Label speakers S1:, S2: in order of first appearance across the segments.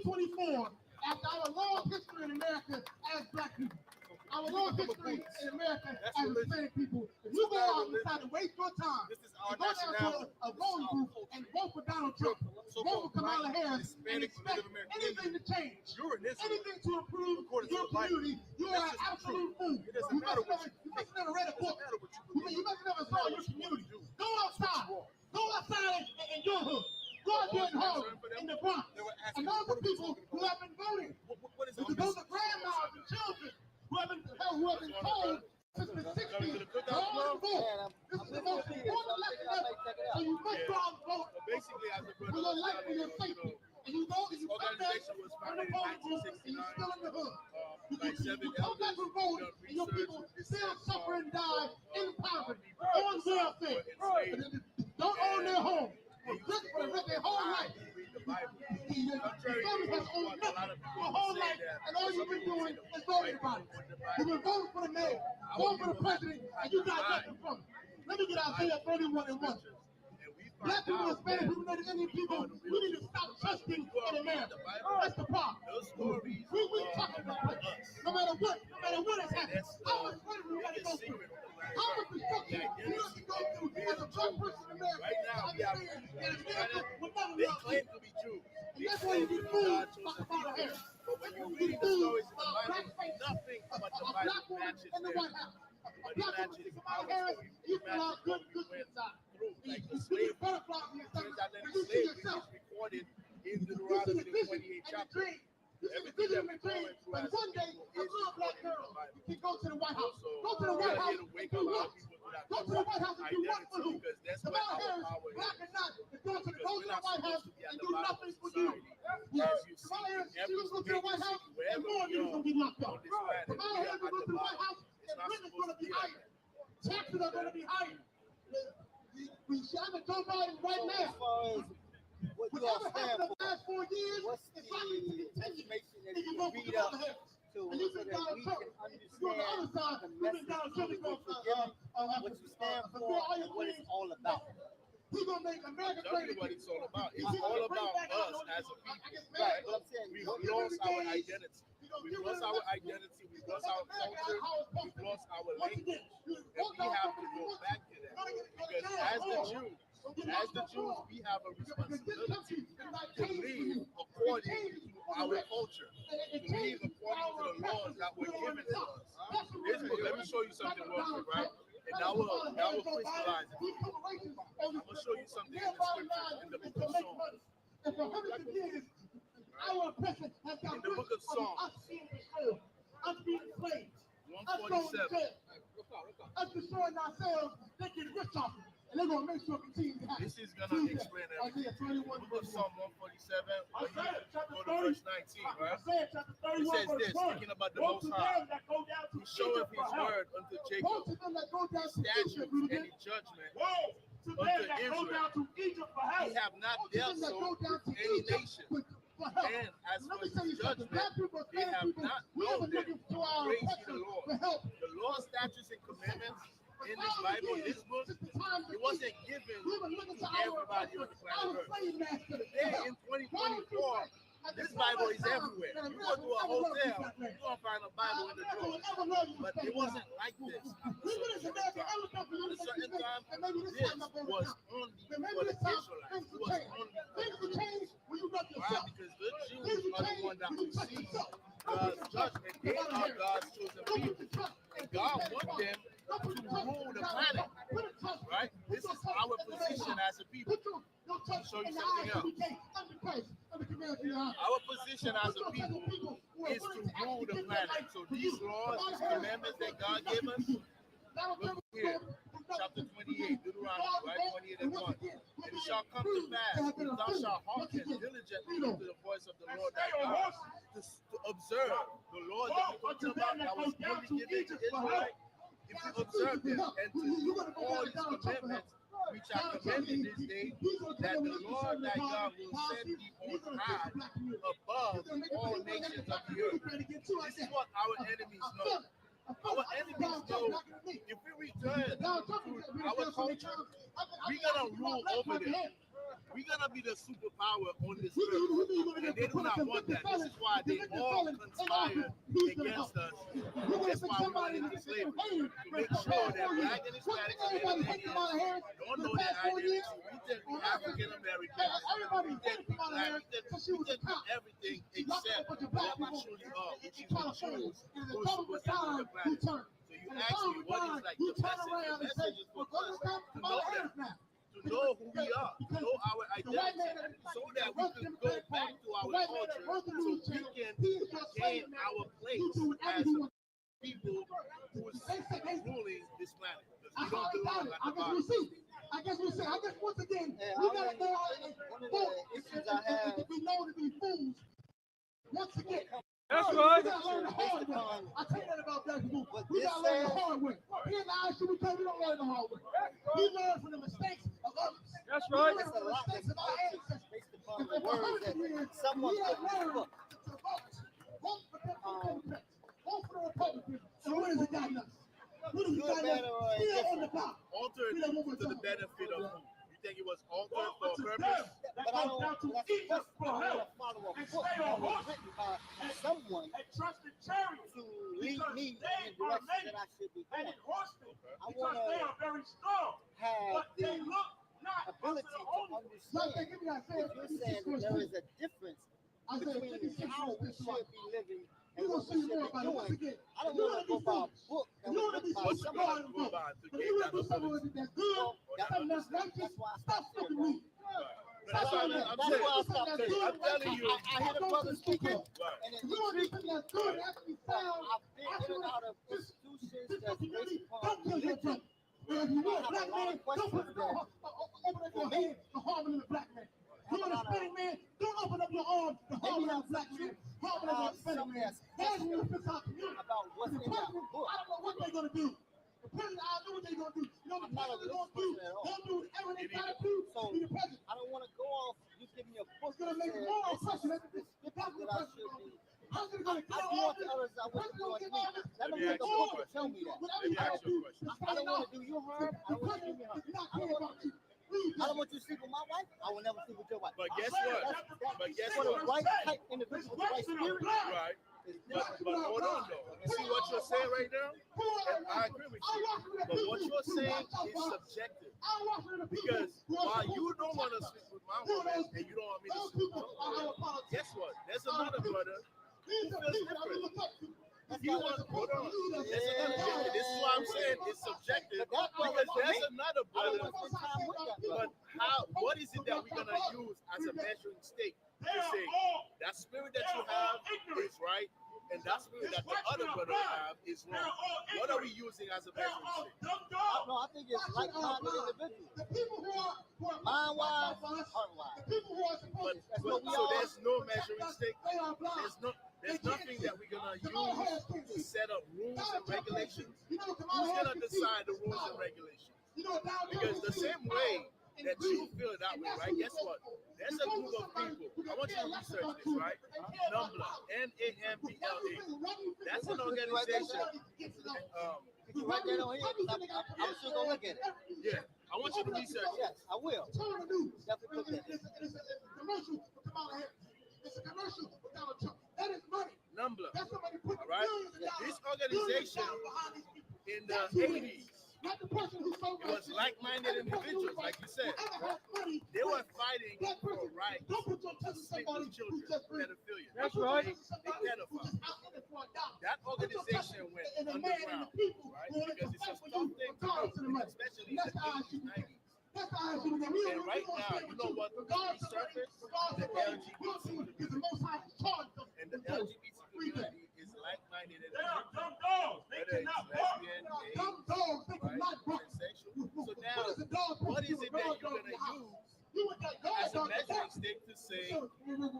S1: 2024, after our long history in America as black people, our long history in America as Hispanic people, if you go out and decide to waste your time and go down to a voting booth and vote for Donald Trump, vote for Kamala Harris, and expect anything to change, anything to improve your community, you are an absolute fool. You must never read a book. You must never saw your community. Go outside. Go outside in your hood. Go out there in Harlem, in the Bronx. And those are people who have been voting. Because those are grandmas and children who have been told since the 60s, all the vote. This is the most important election ever. So you must go out and vote for your life, for your safety. And you go and you come back from the voting booth and you're still in the hood. You come back from voting and your people still suffer and die in poverty, on welfare. Don't own their home. For their whole life. Your family has owned nothing your whole life, and all you've been doing is voting about it. You've been voting for the mayor, voting for the president, and you got nothing from it. Let me get Isaiah 31:1. Black people, Hispanic people, Native Indian people, we need to stop trusting in America. That's the problem. We talking about it. No matter what has happened, how much slavery we got to go through, how much destruction we have to go through as a black person in America.
S2: Right now, we have they claim to be Jews.
S1: And that's why you get fooled by Kamala Harris.
S2: But when you read the stories in the Bible, nothing but the Bible matches
S1: in the White House. A black woman, Kamala Harris, you feel all good inside.
S2: Like the slave, turns out that the slavery is recorded in Deuteronomy 28 chapter. Everything that we go through
S1: but one day, a little black girl can go to the White House. Go to the White House and do what? Go to the White House and do what for who? Kamala Harris, black or not, is going to go to the White House and do nothing for you. Kamala Harris, she was going to the White House and more niggas going to be locked up. Kamala Harris will go to the White House and rent is going to be higher. Taxes are going to be higher. We shot at Joe Biden right now. Whatever happened in the last 4 years, it's likely to continue if you vote for Kamala Harris. And you think Donald Trump, you're on the other side, you think Donald Trump is going to
S3: what you stand for, what it's all about.
S1: He's going to make America
S2: great again. What it's all about. It's all about us as a people.
S3: Right, what I'm saying,
S2: we've lost our identity. We've lost our identity. We've lost our culture. We've lost our language. And we have to go back to that. Because as the Jews, we have a responsibility to live according to our culture, to live according to the laws that were given to us. Let me show you something real quick, right? And that will crystallize it. I'm going to show you something in the scriptures in the book of Psalms.
S1: And for hundreds of years, our oppression has got rid of us being destroyed, us being enslaved, us going to jail, us destroying ourselves, they get rich off it. And they're going to make sure it continues to happen.
S2: This is going to explain everything. The book of Psalm 147, go to verse 19, right? It says this, speaking about the Most High, He showeth His word unto Jacob, His statutes and His judgment unto Israel. He have not dealt so with any nation. And as for His judgment, they have not known them. Praise ye the Lord. The Lord's statutes and commandments in this Bible, in this book, it wasn't given to everybody on the planet Earth. Today, in 2024, this Bible is everywhere. You go to a hotel, you're going to find a Bible in the drawer. But it wasn't like this. At a certain time, this was only for the Israelites. It was only for the Jews. Why? Because the Jews are the one that receive God's judgment. They are God's chosen people. And God wants them to rule the planet. Right? This is our position as a people. I'll show you something else. Our position as a people is to rule the planet. So these laws, these commandments that God gave us, look here, chapter 28, Deuteronomy, right? 28:1. And it shall come to pass, if thou shalt hearken diligently to the voice of the Lord thy God, to observe the laws that we're talking about that was only given to Israel. If you observe them and to do all these commandments, which are commanded this day, that the Lord thy God will set thee on high above all nations of the earth. This is what our enemies know. Our enemies know if we return to our culture, we're going to rule over them. we're gonna be the superpower on this earth, and they do not want that. This is why they all conspired against us. That's why we went into slavery, to make sure that black and Hispanics and Indians don't know their identity. We think we're African American. We think we're black. We think we're everything except what we truly are, which is the Jews who are supposed to be the planet. So you ask me, what is like the message? The message is for us to know that. To know who we are, to know our identity, so that we can go back to our culture, so we can gain our place as people who is ruling this planet. Because we don't belong like the body.
S1: I guess once again, we gotta go out and vote. If we know to be fools, once again.
S4: That's right.
S1: We gotta learn the hard way. I tell you that about black people. We gotta learn the hard way. Here in the I.S.U.P.K, we don't learn the hard way. We learn from the mistakes of others.
S4: That's right.
S1: We learn from the mistakes of our ancestors.
S3: Based upon the words that someone
S1: we have
S3: put in the
S1: learned
S3: book.
S1: to vote for Democrats, vote for the Republicans. So what has it gotten us? What has it gotten us? Still on the block.
S2: Altered to the benefit of who? You think it was altered for a purpose?
S3: But I don't follow a book that was written by someone to lead me in the direction that I should be going. I want to have the ability to understand that you're saying that there is a difference between how we should be living and what we should be doing. I don't want to go by a book that was written by
S2: What you
S3: someone.
S2: want to go by to gain that ability?
S3: That's why I stopped there, bro.
S2: That's why I'm
S3: That's why I stopped there.
S2: I'm telling you.
S3: I hear the brother speaking,
S2: Right.
S3: and it intrigued me. I've been in and out of institutions that's based upon religion.
S1: If you want a
S3: I have
S1: black
S3: a lot
S1: man,
S3: of questions
S1: don't
S3: there.
S1: open up your hand to harming the black man. You want a Hispanic man, don't open up your arms to harming the black man. Harming the Hispanic man. That's what it fits our community.
S3: About what's in that book.
S1: I don't know what they're gonna do. The president, I know what they're gonna do. You know what the president gonna do? They'll do whatever they gotta do to be the president.
S3: I don't want to go off. You give me a book
S1: It's gonna
S3: that
S1: make
S3: says
S1: it more
S3: this
S1: oppression.
S3: is the scripture that I should be.
S1: How's it gonna
S3: I want the others I want to join me. Let me get the book to tell me that.
S2: Let me ask you a question.
S3: I don't want to do you harm. I don't want to do me harm. I don't want you to sleep with my wife. I will never sleep with your wife.
S2: But guess what? But guess
S3: For the
S2: what?
S3: right type individual with the right spirit.
S2: Right. But hold on though. You see what you're saying right now? And I agree with you. But what you're saying is subjective. Because while you don't want to sleep with my woman and you don't want me to sleep with her, guess what? There's another brother who feels different. He wants, hold on. There's another brother. This is why I'm saying it's subjective. Because there's another brother. But what is it that we're gonna use as a measuring stick to say that spirit that you have is right and that spirit that the other brother have is wrong? What are we using as a measuring stick?
S3: No, I think it's like-minded individuals.
S1: The people who are
S3: Mind-wise, heart-wise.
S1: the people who are supposed to
S2: So there's no measuring stick.
S1: they are blind.
S2: There's nothing that we're gonna use to set up rules and regulations.
S1: You know,
S2: Who's gonna decide the rules and regulations? Because the same way that you feel that way, right? Guess what? There's a group of people. I want you to research this, right? NAMBLA, NAMBLA. That's an organization.
S3: If you write that on here, I'm still gonna look at it.
S2: Yeah, I want you to research it.
S3: Yes, I will.
S1: Turn the news.
S3: Definitely look at it.
S1: It's a commercial for Kamala Harris. It's a commercial for Donald Trump. That is money.
S2: NAMBLA,
S1: That's somebody put
S2: all right?
S1: millions of dollars.
S2: This organization
S1: behind these people.
S2: in the 80s,
S1: Not the person who sold
S2: it was like-minded individuals, like you said. They were fighting for a right
S1: Don't put your
S2: to
S1: trust in
S2: sleep
S1: somebody
S2: with children,
S1: who's just rich.
S2: pedophilia.
S4: That's right.
S2: That organization went underground, right? Because it's a tough thing to do, especially in the 80s, 90s. And right now, you know what resurfaced? The LGBT community. And the LGBT community is like-minded individuals. Whether it's lesbian, gay, right, transsexual. So now, what is it that you're going to use as a measuring stick to say,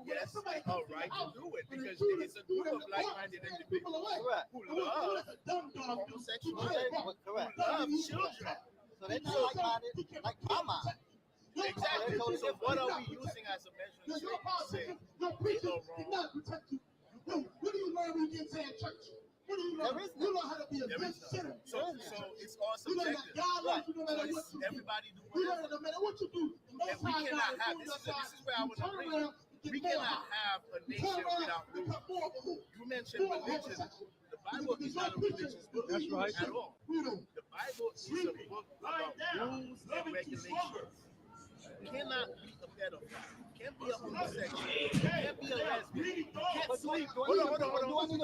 S2: yes, all right to do it? Because it's a group of like-minded individuals who love homosexuality, who love children.
S3: So they're not like-minded, like my mind.
S2: Exactly. So what are we using as a measuring stick to say, they go wrong?
S1: What do you learn when you get to church? What do you learn? You learn how to be a good sinner.
S2: So it's all
S1: You learn
S2: subjective.
S1: that God loves you no matter
S2: So
S1: what you do.
S2: everybody do
S1: You learn
S2: whatever.
S1: that no matter what you do,
S2: And we cannot have, this is where I want to bring you. We cannot have a nation without rules. You mentioned religion. The Bible is not a religious book at all. The Bible is a book about rules and regulations. You cannot be a pedophile. You can't be a homosexual. You can't be a lesbian. You can't sleep. Hold on. You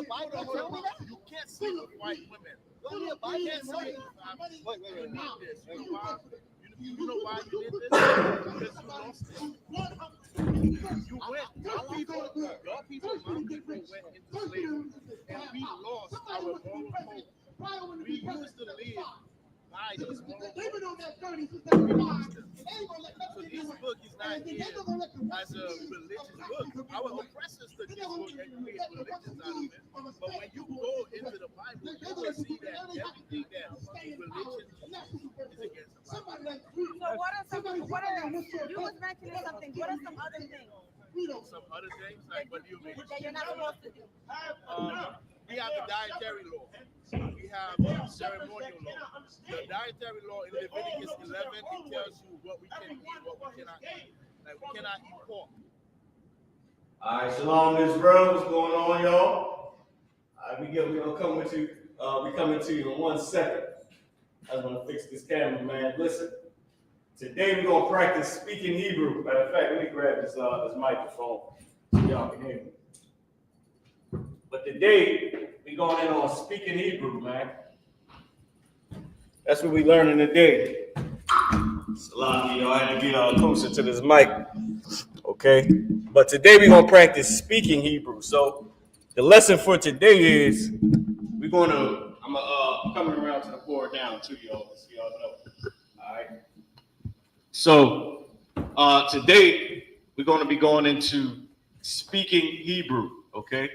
S2: can't sleep with white women. You can't sleep. Wait. You need this. You know why you did this? Because you lost it. You went. Your people, my people went into slavery, and we lost our moral code. We used to live by these moral codes. We lost them. So this book is not here as a religious book. Our oppressors took this book and created religions out of it. But when you go into the Bible, you will see that everything that religion is against the Bible.
S4: So what are you was mentioning something. What are some other things?
S2: Some other things? Like what do you mean?
S4: That you're not supposed to do.
S2: We have the dietary law. We have ceremonial law. The dietary law in Leviticus 11, it tells you what we can eat, what we cannot eat. Like we cannot eat pork.
S5: All right, shalom, Israel. What's going on, y'all? All right, we're gonna come with you. We coming to you in 1 second. I just want to fix this camera, man. Listen, today we're gonna practice speaking Hebrew. Matter of fact, let me grab this microphone so y'all can hear me. But today we're going in on speaking Hebrew, man. That's what we're learning today. Salam, y'all had to get closer to this mic, okay? But today we're gonna practice speaking Hebrew. So the lesson for today is I'm coming around to the board down to y'all, so y'all know. All right. So today we're going to be going into speaking Hebrew. Okay,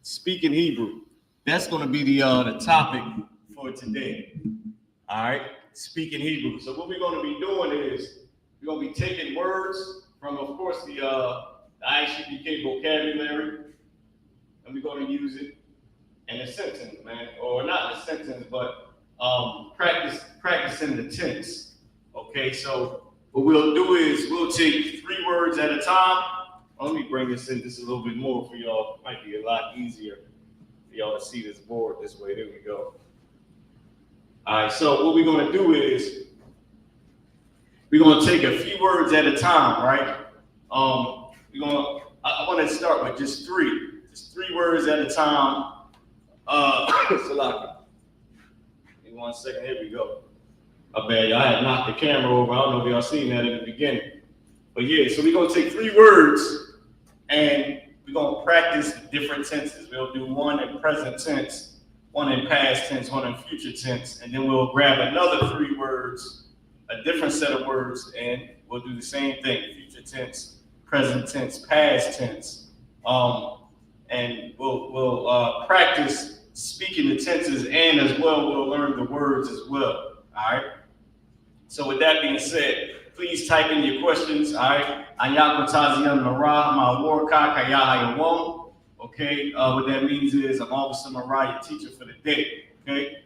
S5: speaking Hebrew. That's going to be the topic for today. All right, speaking Hebrew. So what we're going to be doing is we're going to be taking words from, of course, the I.S.U.P.K vocabulary, and we're going to use it in a sentence, man, or not in a sentence, but practicing the tense. Okay, so what we'll do is we'll take 3 words at a time. Let me bring this in just a little bit more for y'all. It might be a lot easier for y'all to see this board this way. There we go. All right, so what we're going to do is we're going to take a few words at a time, right? I want to start with just 3 words at a time. Salaki. In 1 second, here we go. I bet y'all had knocked the camera over. I don't know if y'all seen that in the beginning. But yeah, so we're going to take 3 words and we're going to practice the different tenses. We'll do 1 in present tense, 1 in past tense, 1 in future tense, and then we'll grab another 3 words, a different set of words, and we'll do the same thing, future tense, present tense, past tense. And we'll practice speaking the tenses, and as well we'll learn the words as well. All right. So with that being said, please type in your questions. All right. YAHUAH. Okay. What that means is I'm Officer Mariah, your teacher for the day. Okay.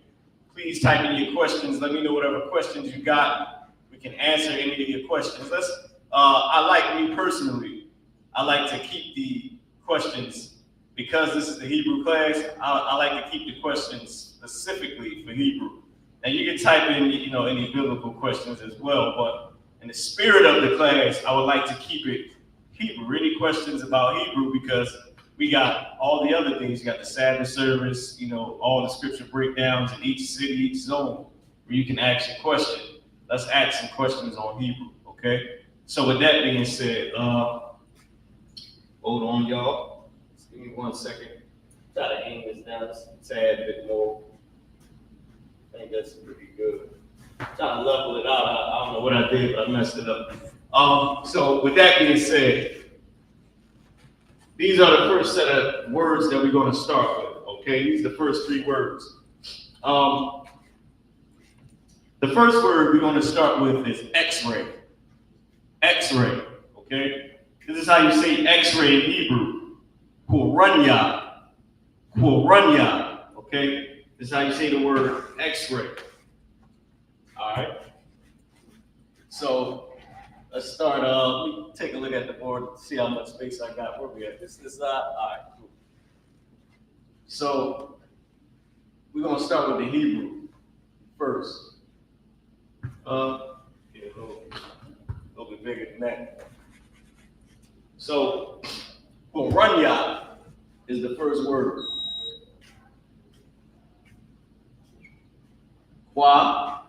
S5: Please type in your questions. Let me know whatever questions you got. We can answer any of your questions. Me personally, I like to keep the questions. Because this is the Hebrew class, I like to keep the questions specifically for Hebrew. And you can type in, any biblical questions as well. But in the spirit of the class, I would like to keep it Hebrew. Any questions about Hebrew? Because we got all the other things. You got the Sabbath service, all the scripture breakdowns in each city, each zone, where you can ask your question. Let's ask some questions on Hebrew, okay? So with that being said, hold on, y'all. Give me 1 second. Try to aim this down just a tad bit more. I think that's pretty good. Trying to level it out. I don't know what I did, but I messed it up. So with that being said, these are the first set of words that we're going to start with. Okay, these are the first 3 words. The first word we're going to start with is X-ray. X-ray. Okay, this is how you say X-ray in Hebrew. Quoranya, okay? This is how you say the word X-ray. All right. So Let's start. Take a look at the board, see how much space I got. Where we at? This is all right. Cool. So we're gonna start with the Hebrew first. Yeah, a little bit bigger than that. So, Ranya is the first word. Qua,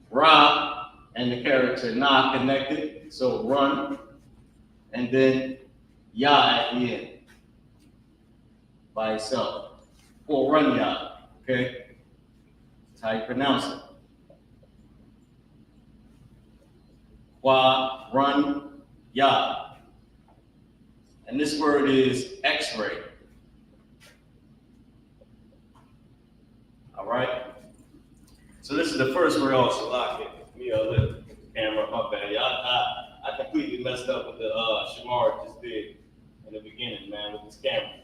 S5: Ra, and the character Na connected. So run, and then Ya at the end by itself. Ranya, okay? That's how you pronounce it. Qua, run, Ya. And this word is X-ray. All right. So this is the first word also lock it. The camera, my bad. I completely messed up with the Shamar just did in the beginning, man, with this camera.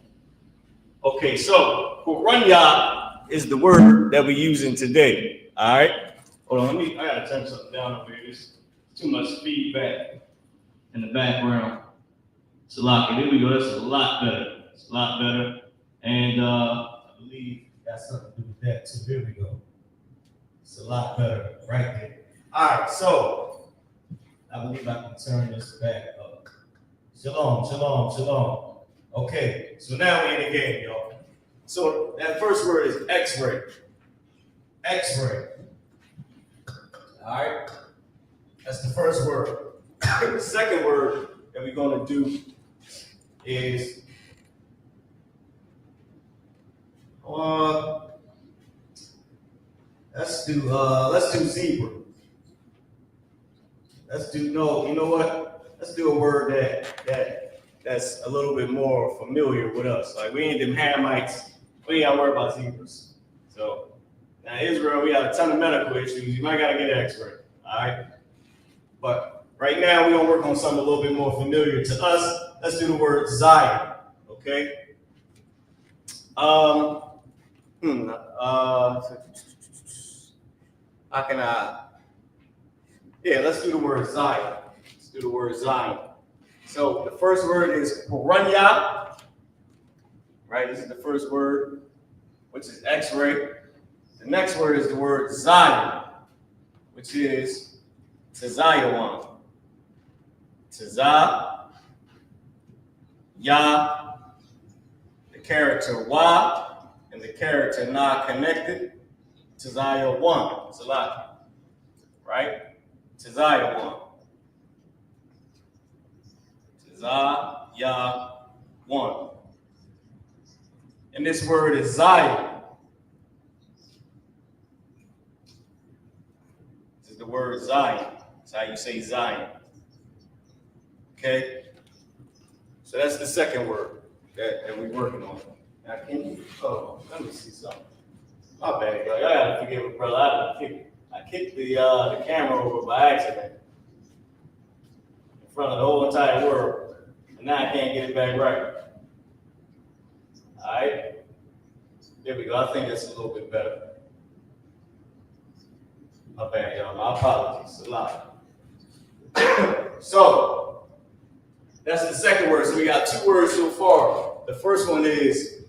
S5: Okay, so Ranya is the word that we're using today. All right. Hold on, I gotta turn something down over here. There's too much feedback in the background. So lock it. There we go. That's a lot better. It's a lot better. And I believe got something to do with that too. There we go. It's a lot better right there. All right, so I believe I can turn this back up. Shalom, shalom, shalom. Okay, so now we're in the game, y'all. So that first word is X-ray. X-ray. All right, that's the first word. The second word that we're going to do is let's do zebra. Let's do you know what? Let's do a word that's a little bit more familiar with us. Like we ain't them Hamites, we ain't gotta worry about zebras. So now Israel, we got a ton of medical issues. You might gotta get an X-ray. All right. But right now we're gonna work on something a little bit more familiar to us. Let's do the word Zion. Okay. How can I? Yeah, let's do the word Zion. Let's do the word Zion. So the first word is Ranya. Right, this is the first word, which is X-ray. The next word is the word Zion, which is Tzayawan. Tza, Ya, the character Wa, and the character Na connected. Tzayawan. It's a lot, right? Tzayawan. Tzayawan. And this word is Zion. This is the word Zion. That's how you say Zion. Okay? So that's the second word that we're working on. Now, let me see something. My bad, y'all. Y'all gotta forgive me, brother. I kicked the camera over by accident in front of the whole entire world. And now I can't get it back right. All right? There we go. I think that's a little bit better. My bad, y'all. My apologies. A lot. So, that's the second word. So we got two words so far. The first one is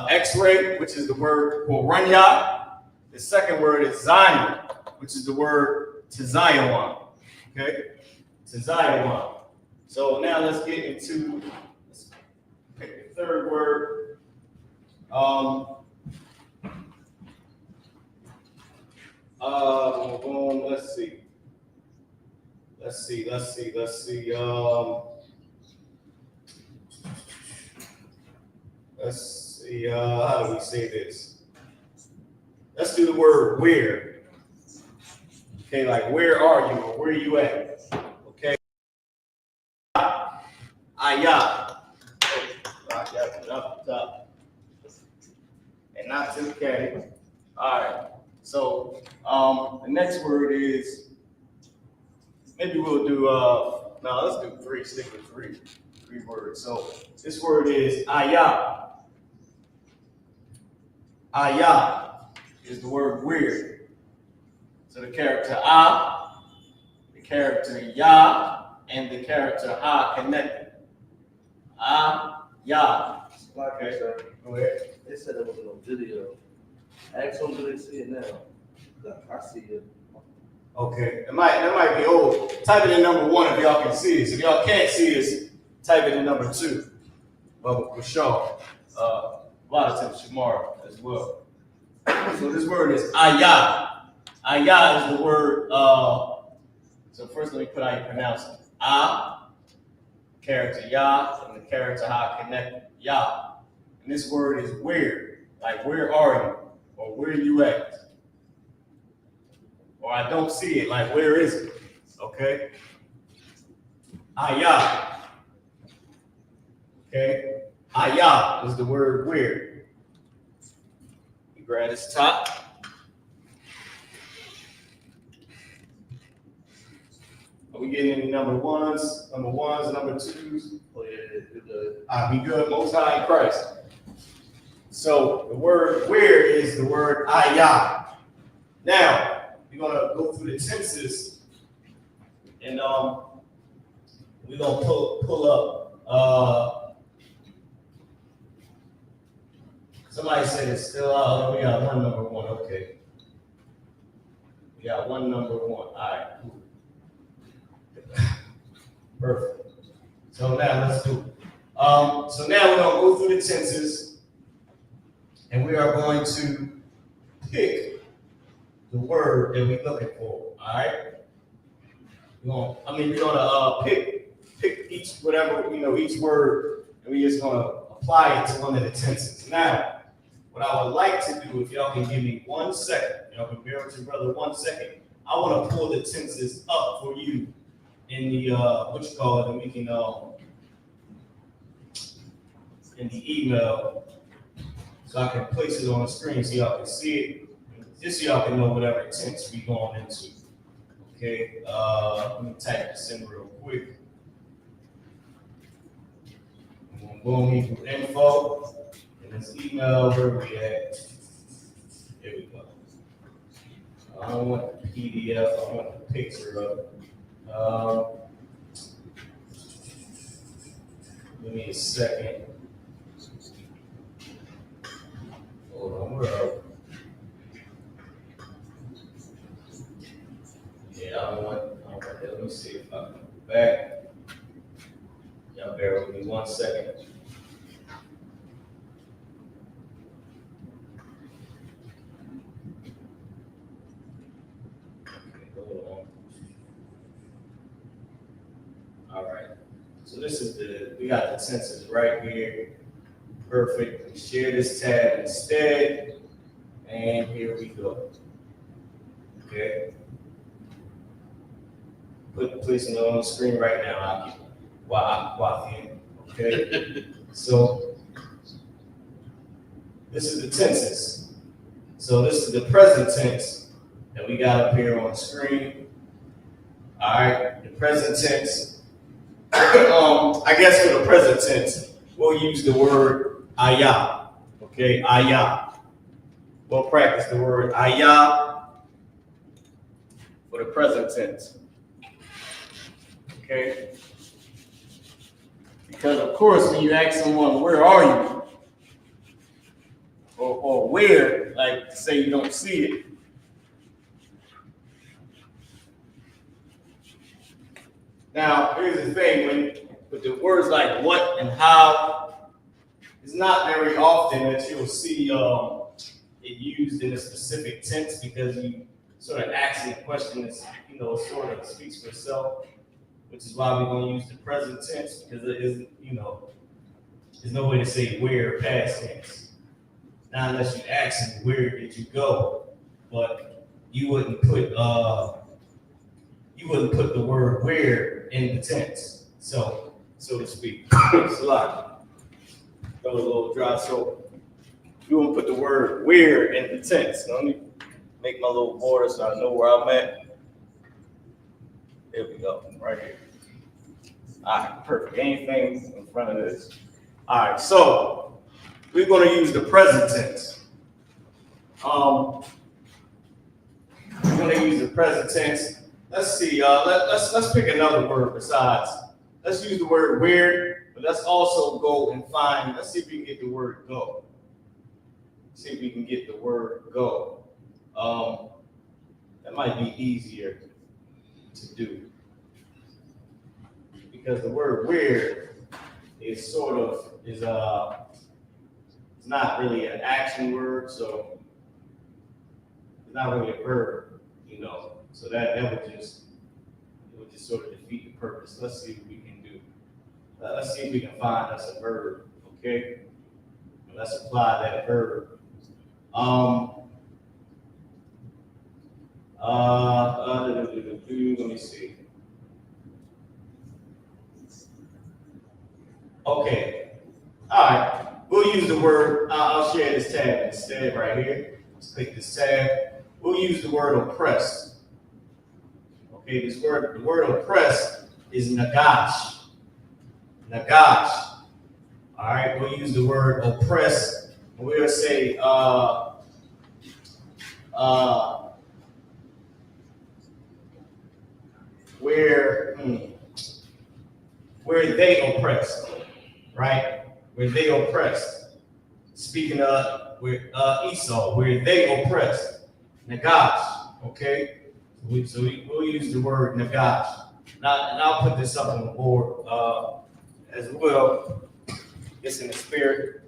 S5: X-ray, which is the word Ranya. The second word is Zion, which is the word Tzayawan. Okay? Tzayawan. So now let's get into, let's pick the third word. Let's see. How do we say this? Let's do the word where. Okay, like where are you or where are you at? Okay. I.O.C.K. I got it up top. And not 2K. All right. So the next word is, maybe we'll do let's do three, stick with three words. So this word is ayah. Ayah is the word weird. So the character ah, the character Yah and the character Ha connected. Yah. Okay, go ahead.
S6: They said there was no video. Ask them, do they see it now? I see it.
S5: Okay, that might be old. Type it in number 1 if y'all can see it. If y'all can't see it, type it in number 2. But for sure, a lot of times tomorrow as well. So this word is ayah. Ayah is the word. So first, let me put how you pronounce it. Character Yah, and the character Ha connected Yah. And this word is where. Like, where are you? Or where are you at? Or I don't see it. Like, where is it? Okay. Ayah. Okay. Ayah is the word where. You grab this top. Are we getting any number ones, number 2s?
S6: Oh, yeah, good.
S5: Be good, most high in Christ. So the word where is the word ayah. Now, we're gonna go through the tenses, and we're gonna pull up. Somebody said it's still out. We got one number 1. Okay, we got one number 1. All right, cool. Perfect. So now let's do it. So now we're gonna go through the tenses, and we are going to pick the word that we're looking for. All right. We're gonna pick each whatever each word, and we're just gonna apply it to one of the tenses. Now, what I would like to do, if y'all can give me 1 second, y'all can bear with your brother 1 second. I want to pull the tenses up for you in the and we can in the email, so I can place it on the screen so y'all can see it, just so y'all can know whatever tense we going into. Okay, let me type this in real quick. Boom, equal info, and this email, where we at? There we go. I don't want the PDF, I want the picture of it. Give me a second. Hold on, we're up. Yeah, I don't want that. Let me see if I can go back. Y'all bear with me 1 second. All right, so this is we got the tenses right here. Perfect. We share this tab instead, and here we go. Okay. Placing it on the screen right now. YAHUAH. Okay. So this is the tenses. So this is the present tense that we got up here on the screen. All right, the present tense. I guess for the present tense, we'll use the word ayah. Okay, ayah. We'll practice the word ayah for the present tense. Okay? Because of course, when you ask someone, where are you? Or where, like say you don't see it. Now, here's the thing, with the words like what and how, it's not very often that you'll see it used in a specific tense, because you sort of asking the question is, sort of speaks for itself, which is why we're going to use the present tense, because it is, there's no way to say where past tense. Now, unless you ask them, where did you go? But you wouldn't put the word where in the tense, so to speak. It's a lot. Got a little dry soap. You won't put the word where in the tense. Now, let me make my little border so I know where I'm at. There we go, right here. All right, perfect. Anything in front of this. All right, so we're going to use the present tense. We're going to use the present tense. let's see. Let's pick another word besides. Let's use the word weird, but let's also go and find. Let's see if we can get the word go. See if we can get the word go. That might be easier to do because the word weird is it's not really an action word, so it's not really a verb, you know. So that would just sort of defeat the purpose. Let's see what we can do. Let's see if we can find us a verb, okay? Let's apply that verb. Let me see. Okay. All right. We'll use the word. I'll share this tab instead right here. Let's click this tab. We'll use the word oppressed. Okay. The word oppressed is nagash. Nagash. All right. We'll use the word oppressed. And we'll say where they oppressed, right? Where they oppressed. Speaking of Esau, where they oppressed. Nagash, okay? So we'll use the word nagash. Now, and I'll put this up on the board as well. It's in the spirit.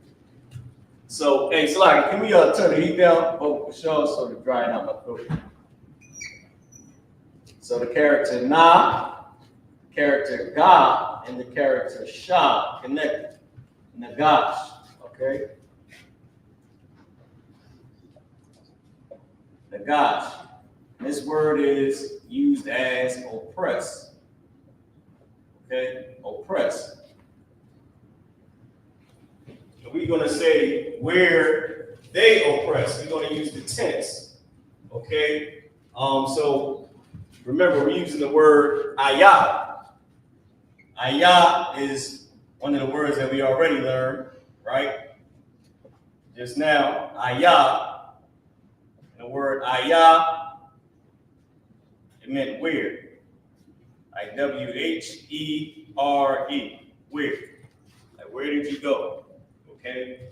S5: So, hey, Salaki, can we turn the heat down? Oh, sure, so it's drying out my throat. So the character na, character ga, and the character sha connected. Nagash, okay? Nagash. This word is used as oppress. Okay, oppress. And we're going to say where they oppress. We're going to use the tense. Okay, so remember we're using the word ayah. Ayah is one of the words that we already learned, right? Just now, ayah. The word ayah, it meant where. Like W-H-E-R-E, where. Like where did you go? Okay?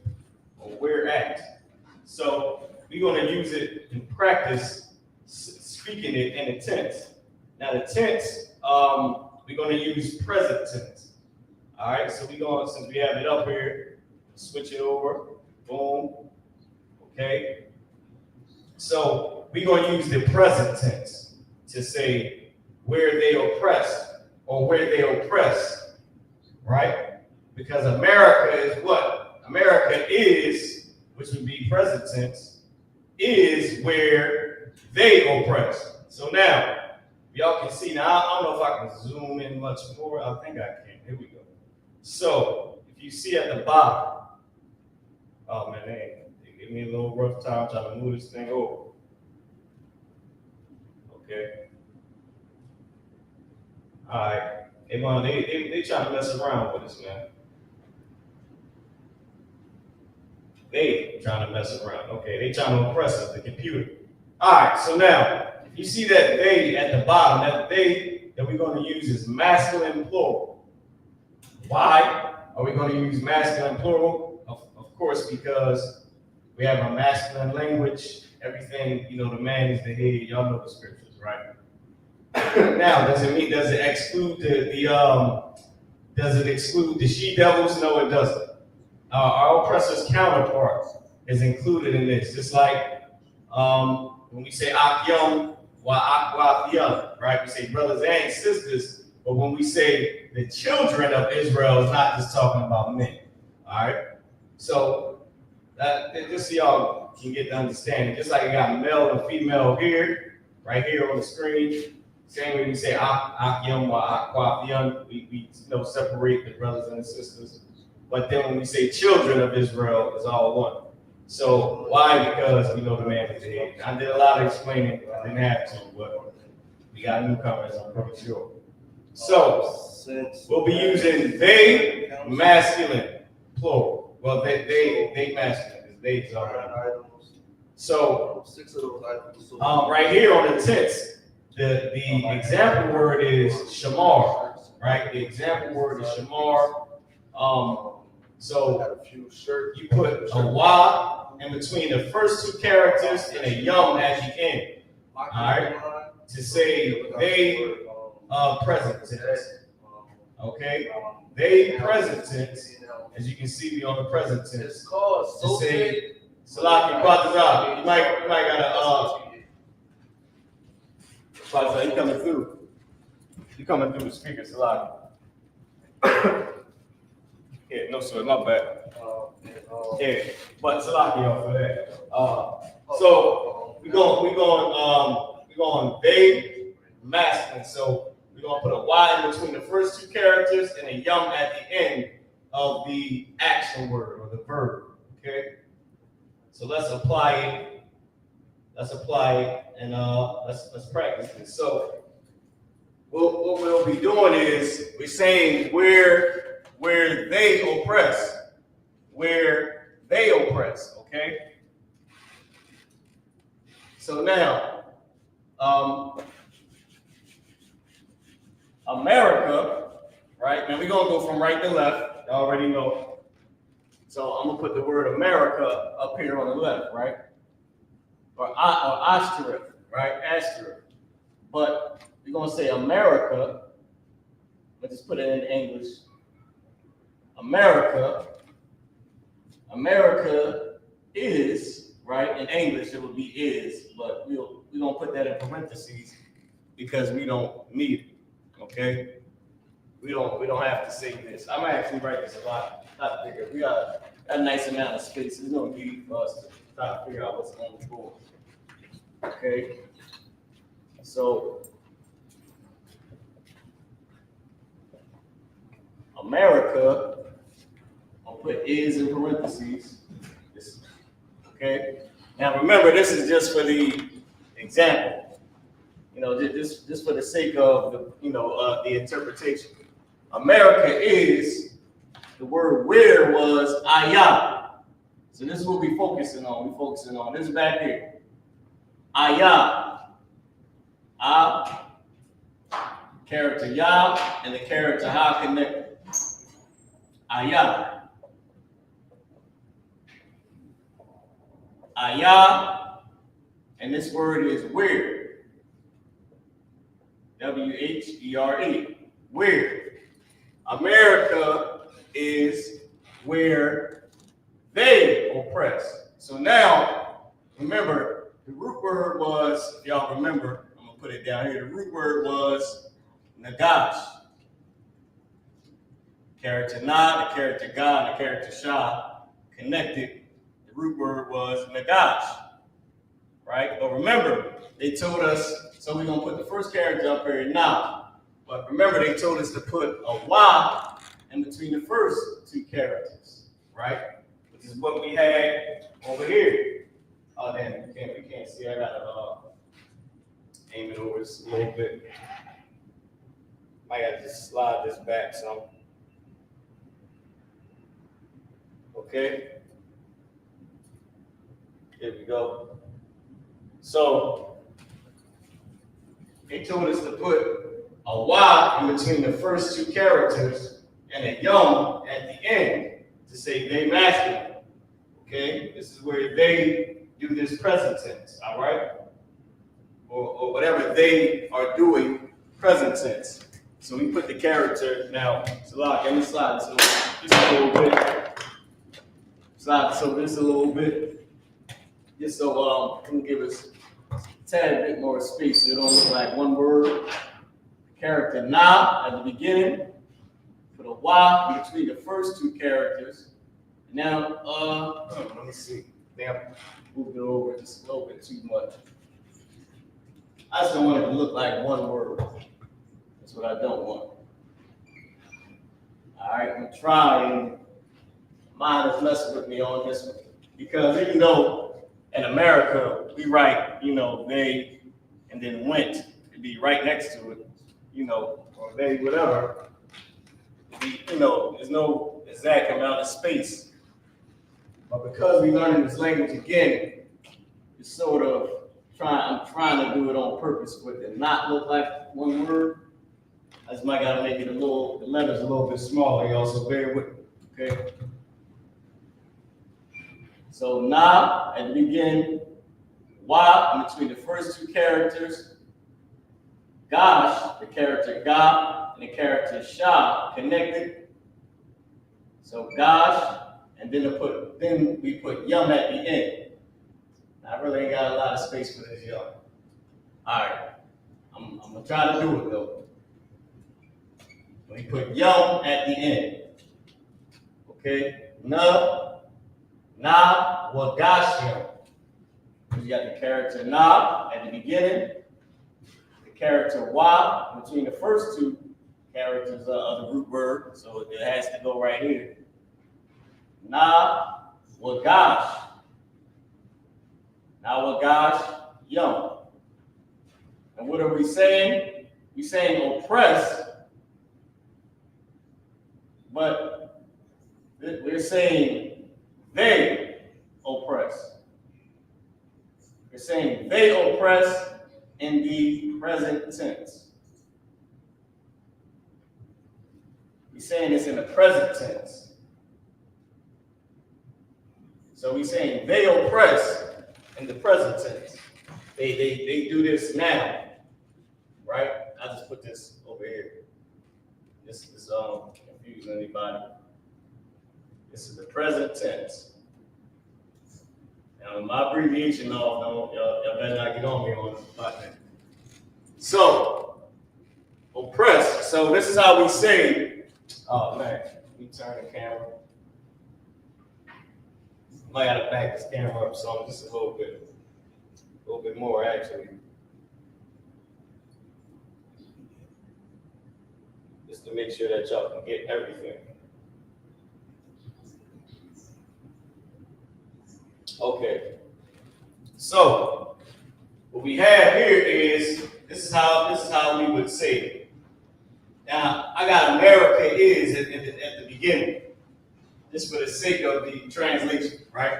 S5: Or where at. So we're going to use it in practice, speaking it in the tense. Now the tense, we're going to use present tense. All right, so we're going, since we have it up here, switch it over. Boom. Okay. So we're going to use the present tense to say where they oppressed or where they oppress, right? Because America is what? America is, which would be present tense, is where they oppress. So now, y'all can see, now I don't know if I can zoom in much more. I think I can. Here we go. So if you see at the bottom, oh man, they give me a little rough time trying to move this thing over. Okay. All right. They trying to mess around with us, man. They trying to mess around. Okay, they trying to oppress us, the computer. All right, so now, if you see that they at the bottom, that they that we're going to use is masculine plural. Why are we going to use masculine plural? Of course, because we have a masculine language. Everything, you know, the man is the head. Y'all know the scriptures, right? Now, does it exclude does it exclude the she-devils? No, it doesn't. Our oppressor's counterpart is included in this. Just like when we say Akyum, YAHUAH, right? We say brothers and sisters, but when we say the children of Israel, it's not just talking about men. All right? So just so y'all can get the understanding. Just like you got male and female here, right here on the screen. Same way we say Akyum YAHUAH, we separate the brothers and the sisters. But then when we say children of Israel, it's all one. So why? Because we know the man is the head. I did a lot of explaining. I didn't have to, but we got newcomers, I'm pretty sure. So we'll be using they masculine plural. Well, they masculine. They is already. So right here on the tense, the example word is shamar, right? The example word is shamar. So you put a Y in between the first two characters and a yum at the end. All right, to say they present tense. Okay, they present tense. As you can see, we on the present tense. To say Salaki Quadra. You might gotta you coming through. You coming through the speaker, Salaki. Yeah, no sir, my bad. Yeah, but Salaki for that. So we going they masculine. So we're gonna put a Y in between the first two characters and a yum at the end of the action word or the verb. Okay. So let's apply it. And let's practice this. So what we'll be doing is we're saying where they oppress. Where they oppress, okay? So now, America, right? Now we're gonna go from right to left. You already know. So I'm gonna put the word America up here on the left, right? Or asterisk, right? Asterisk. But we're gonna say America. Let's just put it in English. America is, right? In English it would be is, but we're gonna put that in parentheses because we don't need it. Okay? We don't have to say this. I might actually write this a lot bigger. We got a nice amount of space. There's no need for us to try to figure out what's on the board. Okay? So America, I'll put is in parentheses. Okay. Now remember, this is just for the example. You know, just for the sake of the interpretation. America is, the word where was ayah. So this is what we're focusing on. We're focusing on this back here. Ayah. Character Yah and the character Ha connected. Ayah. Ayah, and this word is where. W-H-E-R-E. Where. America is where they oppress. So now, remember, the root word was, if y'all remember, I'm gonna put it down here. The root word was nagash. Character na, the character ga, the character sha connected. The root word was nagash, right? But remember, they told us, so we're gonna put the first character up here now. But remember, they told us to put a Y in between the first two characters, right? Which is what we had over here. Oh, damn, we can't see. I gotta aim it over just a little bit. I gotta just slide this back some. Okay. Here we go. So they told us to put a Y in between the first two characters and a yum at the end to say they masculine. Okay, this is where they do this present tense, all right? Or whatever they are doing, present tense. So we put the character now. So let me slide this a little bit. Slide this over this a little bit. Just so can give us a tad bit more space so it don't look like one word. Character na at the beginning, put a Y between the first two characters. Now, let me see. Damn, moved it over just a little bit too much. I just don't want it to look like one word. That's what I don't want. All right, I'm trying. Mine is messing with me on this one because even though in America we write, they and then went, it'd be right next to it. Or they, whatever, there's no exact amount of space. But because we're learning this language again, it's sort of I'm trying to do it on purpose for it to not look like one word. I just might gotta make it the letters a little bit smaller, y'all, so bear with me, okay? So na at the beginning, wa in between the first two characters, gosh, the character ga, and the character sha connected. So gosh, and then we put yum at the end. Now, I really ain't got a lot of space for this yum. All right, I'm gonna try to do it though. We put yum at the end. Okay, na wa gosh yum. You got the character na at the beginning, the character wa between the first two characters of the root word, so it has to go right here. Na wa gosh. Na wa gosh yum. And what are we saying? We're saying oppress, but we're saying they oppress. We're saying they oppress in the present tense. We're saying it's in the present tense. So we're saying they oppress in the present tense. They do this now, right? I just put this over here. This is confusing anybody. This is the present tense. Now my abbreviation y'all better not get on me on that. So oppress. So this is how we say. Oh man, let me turn the camera. I might have to back this camera up so just a little bit more actually. Just to make sure that y'all can get everything. Okay. So what we have here is this is how we would say it. Now I got America is at the beginning, just for the sake of the translation, right?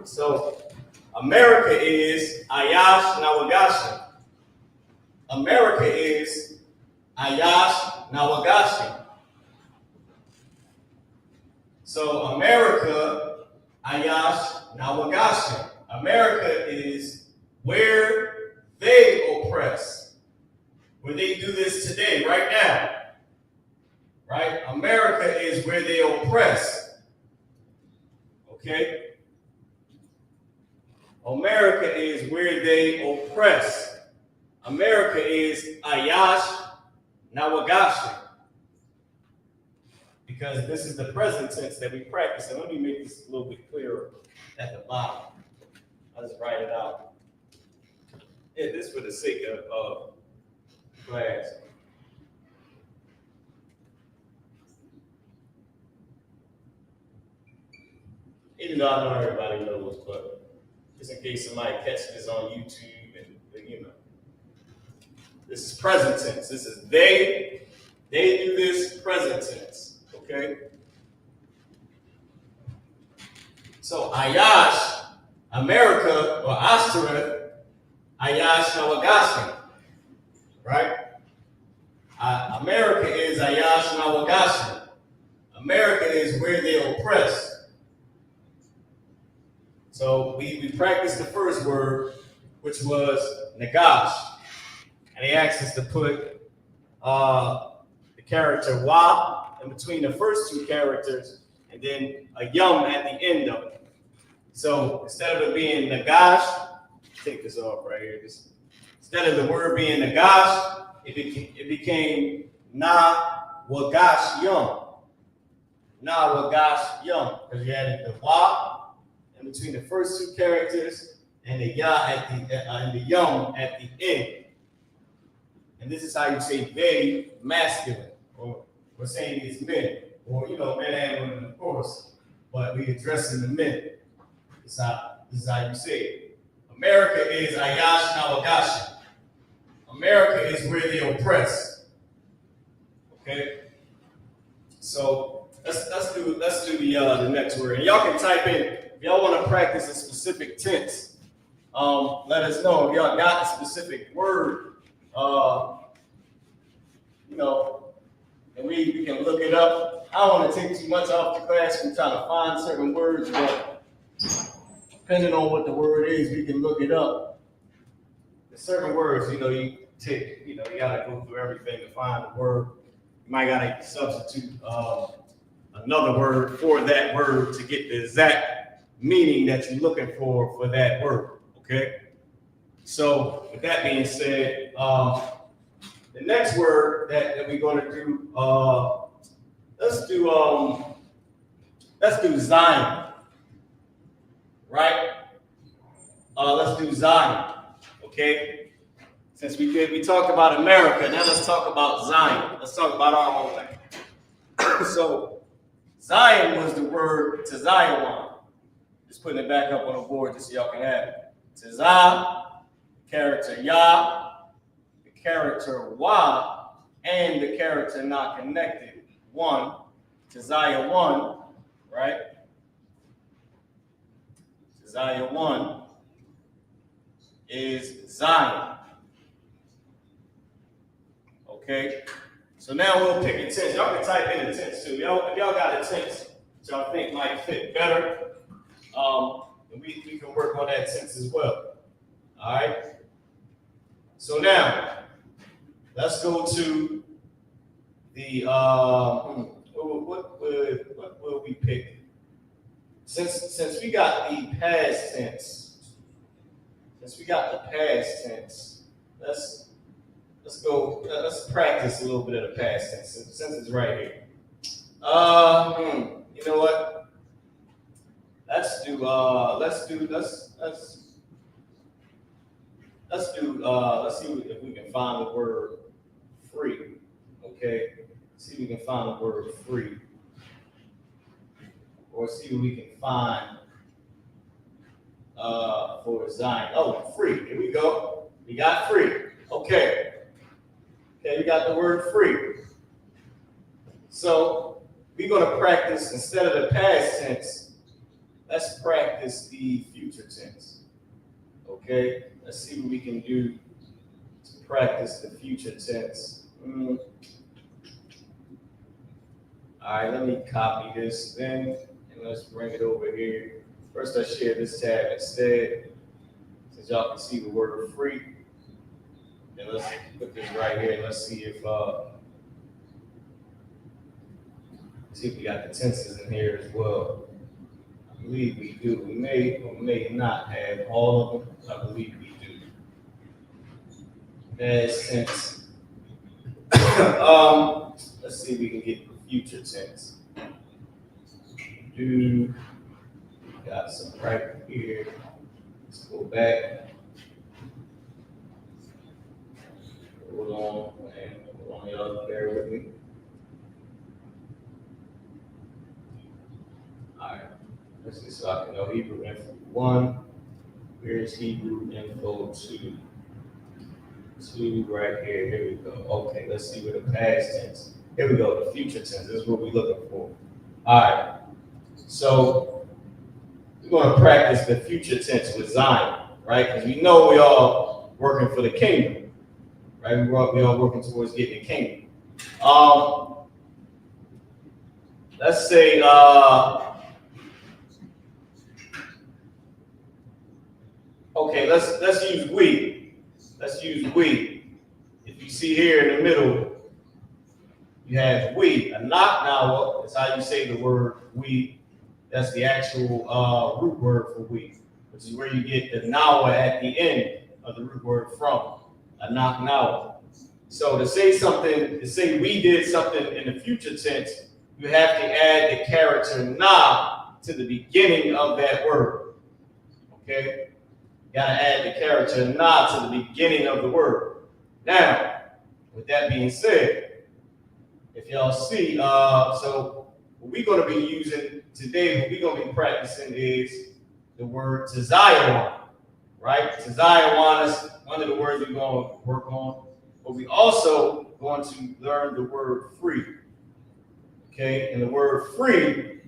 S5: So America is I.S.U.P.K. America is I.S.U.P.K. So America, I.S.U.P.K. America is where they oppress, where they do this today, right now. Right? America is where they oppress. Okay? America is where they oppress. America is I.S.U.P.K. Because this is the present tense that we practice. And let me make this a little bit clearer at the bottom. I'll just write it out. Yeah, this for the sake of class. Even though I know everybody knows, but just in case somebody catches this on YouTube and you know. This is present tense. This is they do this present tense. Okay? So Ayash, America, or Ashtoreth, Ayash Nawagashi. Right? America is Ayash Nawagashi. America is where they oppress. So we practiced the first word, which was Nagash. And he asked us to put the character wa in between the first two characters, and then a yum at the end of it. So instead of it being Nagash, take this off right here. Instead of the word being Nagash, it became na wagash yum. Na wagash yum, because you added the wa in between the first two characters and the ya and the yum at the end. And this is how you say they masculine, or we're saying it's men, or men and women, of course, but we addressing the men. This is how you say it. America is Ayash Nawagashi. America is where they oppress. Okay? So let's do the next word. And y'all can type in if y'all want to practice a specific tense. Let us know if y'all got a specific word, you know, and we can look it up. I don't want to take too much off the class. We're trying to find certain words, but depending on what the word is, we can look it up. There's certain words, you know, you gotta go through everything to find the word. You might gotta substitute another word for that word to get the exact meaning that you're looking for that word. Okay. So with that being said, the next word that we're going to do, let's do Zion, right? Let's do Zion, okay? Since we talked about America, now let's talk about Zion. Let's talk about our homeland. So Zion was the word Tazayawan. Just putting it back up on the board just so y'all can have it. Tazah, character Yah, the character Wah, and the character not connected. One, Tazaya 1, right? Tazaya 1 is Zion. Okay? So now we'll pick a tense. Y'all can type in a tense too. If y'all got a tense that y'all think might fit better, and we can work on that tense as well. All right? So now, let's go to the, what will we pick? Since we got the past tense, let's practice a little bit of the past tense since it's right here. You know what? Let's see if we can find the word free. Okay, see if we can find the word free, or see what we can find for Zion. Oh, free. Here we go. We got free. Okay, we got the word free. So we're gonna practice, instead of the past tense, let's practice the future tense. Okay, let's see what we can do to practice the future tense. All right, let me copy this then, and let's bring it over here. First, let's share this tab instead, since y'all can see the word free. And let's put this right here, and let's see if we got the tenses in here as well. I believe we do. We may or may not have all of them. I believe we do. Past tense. Let's see if we can get the future tense. Got some right here. Let's go back. Hold on, y'all, bear with me. All right. Let's see, so I can know Hebrew info 1. Where's Hebrew info 2? 2 right here. Here we go. Okay, let's see where the past tense. Here we go. The future tense. This is what we're looking for. All right. So we're going to practice the future tense with Zion, right? Because we know we all working for the kingdom, right? We all working towards getting the kingdom. Let's say. Okay, let's use we. Let's use we. If you see here in the middle, you have we. A NOKAP is how you say the word we. That's the actual root word for we, which is where you get the nawa at the end of the root word from. A NOKAP. So to say we did something in the future tense, you have to add the character na to the beginning of that word. Okay? You gotta add the character na to the beginning of the word. Now, with that being said, if y'all see, so what we're gonna be using today, what we're gonna be practicing is the word Tazayawan, right? Tazayawan is one of the words we're gonna work on, but we also going to learn the word free. Okay, and the word free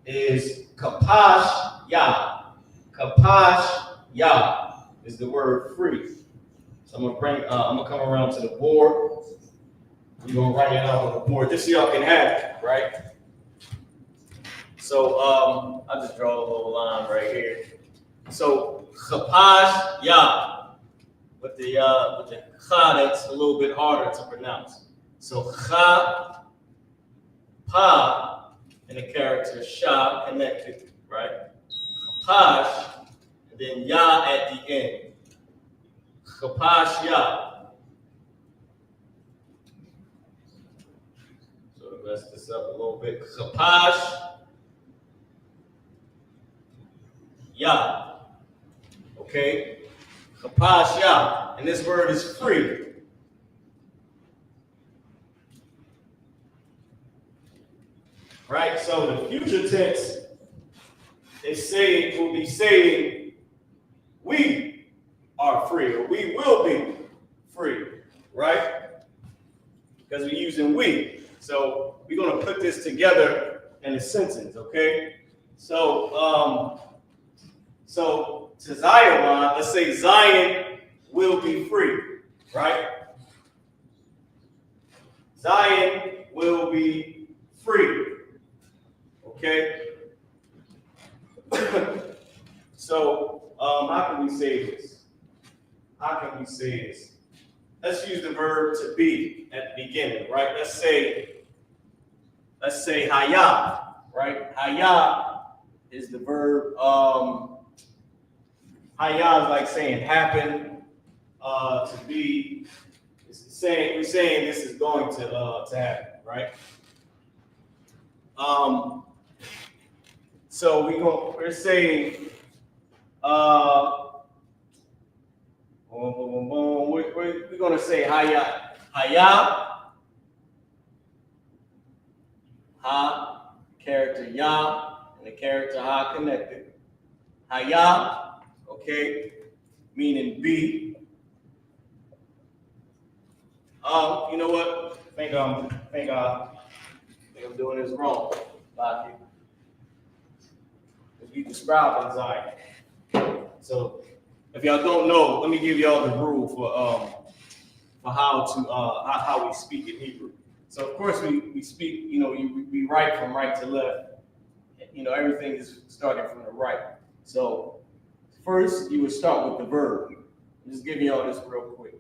S5: is kapash ya. Kapash Yah is the word free. So I'm gonna come around to the board. We're gonna write it out on the board just so y'all can have it, right? So I'll just draw a little line right here. So chapash Yah with the cha that's a little bit harder to pronounce. So cha pa and the character sha connected, right? Chapash and then Yah at the end. Chapash Yah. So to mess this up a little bit. Chapash Yah. Okay? Chapash Yah. And this word is free. Right? So the future tense will be saying we are free, or we will be free, right? Because we're using we. So we're going to put this together in a sentence, okay? So, to Zion, let's say Zion will be free, right? Zion will be free, okay? So, how can we say this? How can we say this? Let's use the verb to be at the beginning, right? Let's say hayah, right? Hayah is the verb. Hayah is like saying happen, to be. We're saying this is going to happen, right? So we're saying we're going to say hayah, ha, character yah, and the character ha connected. Hayah, okay, meaning be. You know what? I think I'm doing this wrong. We describe anxiety. So if y'all don't know, let me give y'all the rule for how we speak in Hebrew. So of course we speak, we write from right to left. Everything is starting from the right. So first you would start with the verb. I'm just giving y'all this real quick.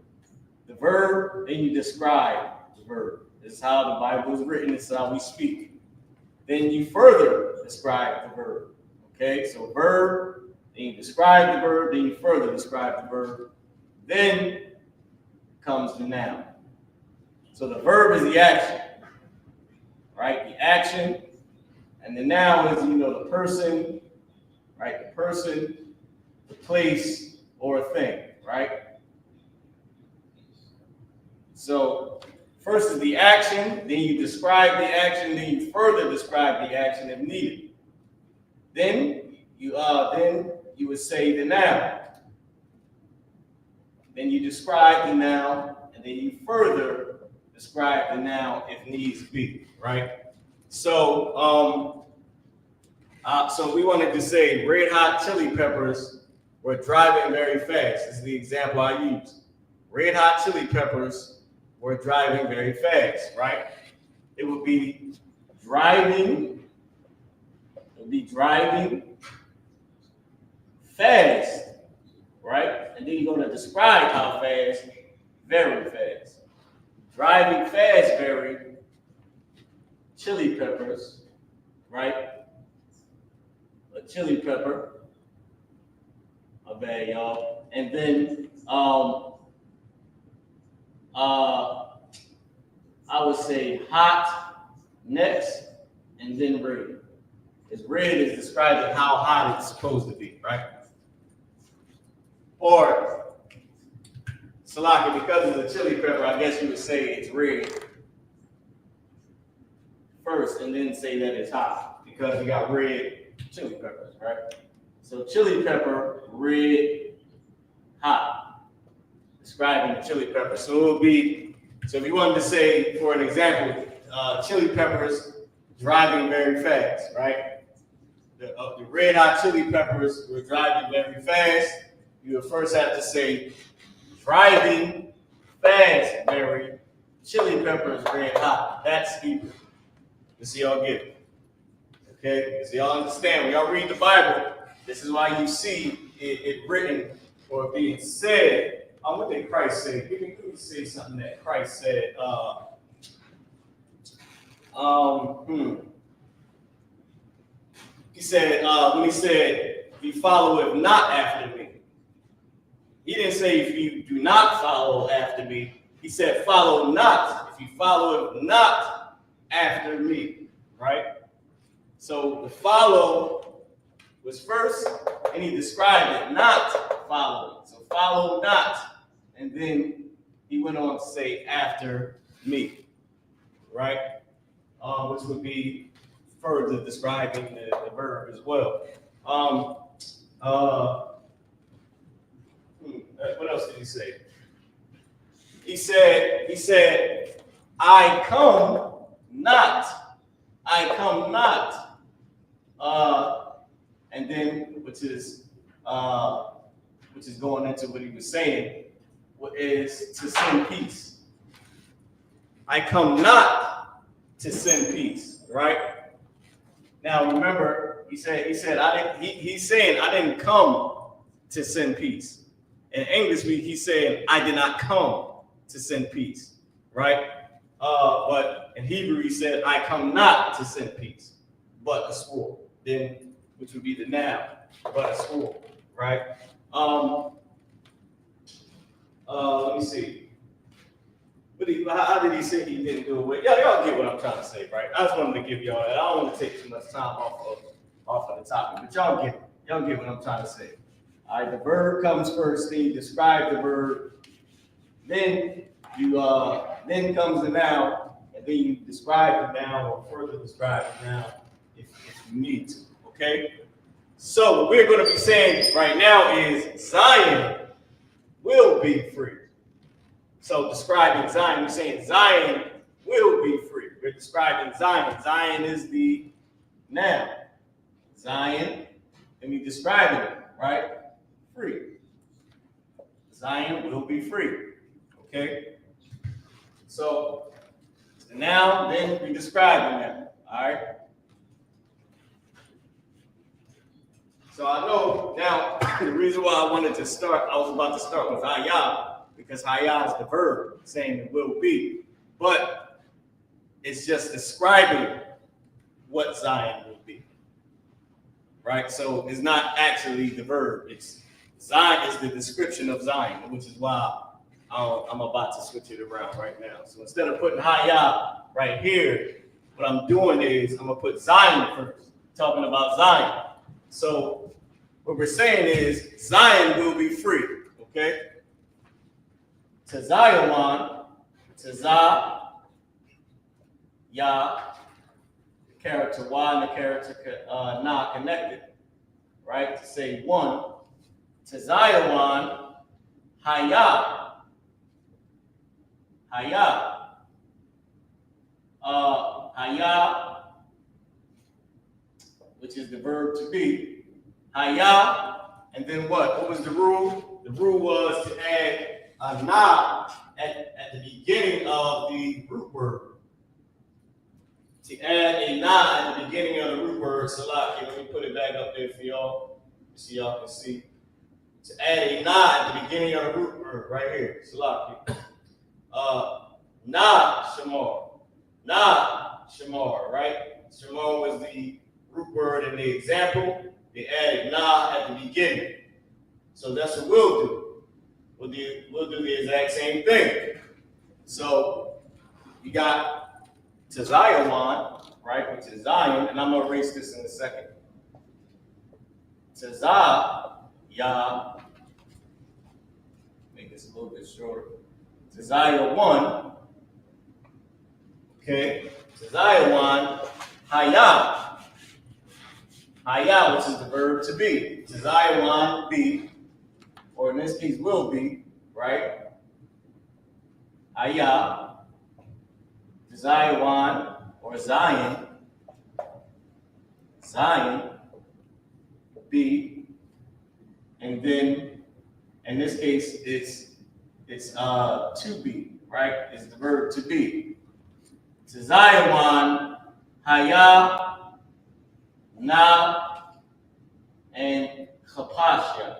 S5: The verb, then you describe the verb. This is how the Bible is written. This is how we speak. Then you further describe the verb. Okay, so verb, then you describe the verb, then you further describe the verb. Then comes the noun. So the verb is the action, right? The action. And the noun is, the person, right? The person, the place, or a thing, right? So first is the action, then you describe the action, then you further describe the action if needed. Then you would say the noun. Then you describe the noun, and then you further describe the noun if needs be, right? So so we wanted to say red hot chili peppers were driving very fast. This is the example I used. Red hot chili peppers were driving very fast, right? It would be driving. It would be driving fast, right? And then you're going to describe how fast, very fast. Driving fast, very, chili peppers, right? A chili pepper, my bad, y'all. And then I would say hot next, and then red. Because red is describing how hot it's supposed to be, right? Or, Salaki, because it's a chili pepper, I guess you would say it's red first, and then say that it's hot, because we got red chili peppers, right? So chili pepper, red, hot, describing the chili pepper. So it would be, so if you wanted to say, for an example, chili peppers driving very fast, right? The red hot chili peppers were driving very fast. you would first have to say driving fast, Mary. Chili peppers red hot. That's Hebrew. Let's see y'all get it. Okay? So y'all understand. When y'all read the Bible, this is why you see it written or being said. What did Christ say? Let me say something that Christ said. He said, when he said, "If you follow it not after me," he didn't say, "If you do not follow after me." He said, "Follow not." If you follow it not after me, right? So the follow was first, and he described it, not following. So follow not. And then he went on to say, "After me," right? Which would be further describing the verb as well. What else did he say? He said, I come not. And then, which is going into what he was saying, is to send peace. I come not to send peace, right? Now remember, he's saying I didn't come to send peace. In English, he's saying I did not come to send peace, right? But in Hebrew, he said I come not to send peace, but a sword. Then, which would be the noun, but a sword, right? Let me see. How did he say he didn't do it? Y'all get what I'm trying to say, right? I just wanted to give y'all that. I don't want to take too much time off of the topic, but y'all get it. Y'all get what I'm trying to say. All right, the verb comes first, then you describe the verb, then then comes the noun, and then you describe the noun or further describe the noun if you need to. Okay? So what we're going to be saying right now is Zion will be free. So describing Zion, we're saying Zion will be free. We're describing Zion. Zion is the noun. Zion, and we describe it, right? Free. Zion will be free. Okay? So the noun, then we describe the noun. All right? So I know now the reason why I was about to start with Hayah, because Hayah is the verb saying it will be. But it's just describing what Zion will be. Right? So it's not actually the verb. It's Zion is the description of Zion, which is why I'm about to switch it around right now. So instead of putting Hayah right here, what I'm doing is I'm going to put Zion first, talking about Zion. So what we're saying is Zion will be free, okay? Tazayawan, Tazah, Yah, the character Y and the character Na connected, right? To say one. Tazayawan, Hayah. Hayah. Hayah, which is the verb to be. Hayah, and then what? What was the rule? The rule was to add a na at the beginning of the root word. To add a na at the beginning of the root word, Salaki. Let me put it back up there for y'all, so y'all can see. To add a na at the beginning of the root word, right here, Salaki. Na shamar. Na shamar, right? Shamar was the root word in the example. They added na at the beginning. So that's what we'll do. We'll do the exact same thing. So you got Tazayawan, right, which is Zion, and I'm going to erase this in a second. Tazah, Yah, make this a little bit shorter. Tazayawan, okay, Tazayawan, Hayah. Hayah, which is the verb to be. Tazayawan, be, or in this case will be, right? Hayah, Tazayawan, or Zion, Zion, be, and then In this case, it's to be, right? It's the verb to be. Tzayawan, haya, na, and chapashya.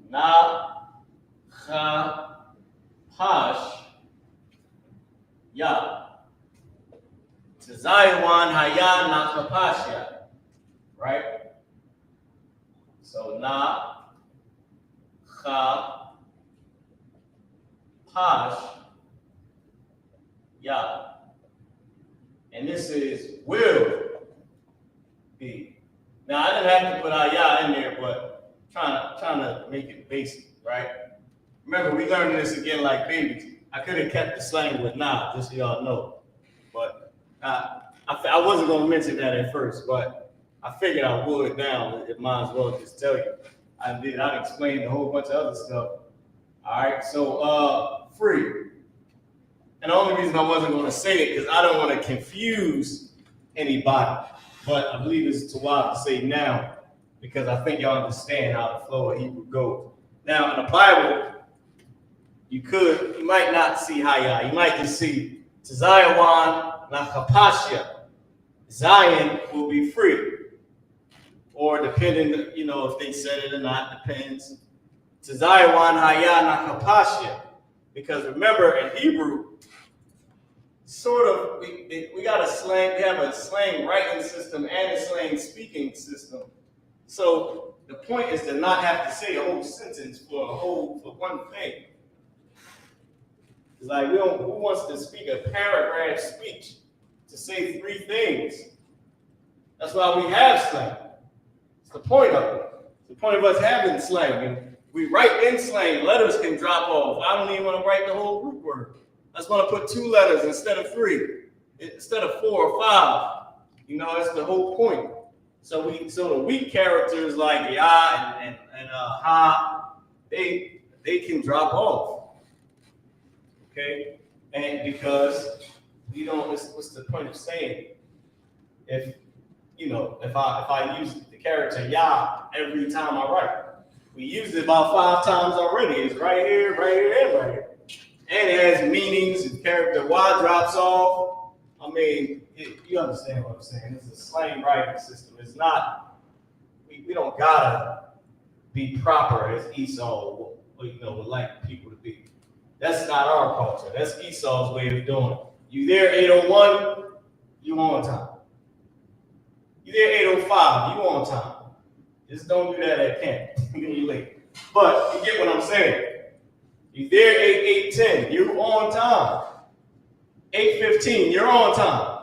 S5: Na, chapash, ya. Tzayawan, haya, na, chapashya. Right? So na, cha, pash, ya. And this is will be. Now I didn't have to put ya in there, but trying to make it basic, right? Remember, we learned this again like babies. I could have kept the slang with nah, just so y'all know. But I wasn't going to mention that at first, but I figured I would now. It might as well just tell you. I'd explain a whole bunch of other stuff. All right, so free. And the only reason I wasn't going to say it because I don't want to confuse anybody. But I believe it's too wild to say now because I think y'all understand how the flow of Hebrew goes. Now, in the Bible, you might not see haya. You might just see Tzayawan Nachapashya. Zion will be free. Or depending, if they said it or not, depends. Tzayawan haya Nachapashya. Because remember, in Hebrew, we got a slang, we have a slang writing system and a slang speaking system. So the point is to not have to say a whole sentence for one thing. It's like who wants to speak a paragraph speech to say 3 things? That's why we have slang. It's the point of it. It's the point of us having slang. And we write in slang, letters can drop off. I don't even want to write the whole root word. I just want to put 2 letters instead of 3, instead of 4 or 5. That's the whole point. So the weak characters like ya and ha, they can drop off. Okay, and because what's the point of saying if I use the character ya every time I write? We used it about 5 times already. It's right here, and right here. And it has meanings, and character Y drops off. I mean, you understand what I'm saying. It's a slang writing system. It's not, we don't gotta be proper as Esau, would like people to be. That's not our culture. That's Esau's way of doing it. You there 8:01, you on time. You there 8:05, you on time. Just don't do that at camp. You're late. But you get what I'm saying. You there 8:10, you're on time. 8:15, you're on time.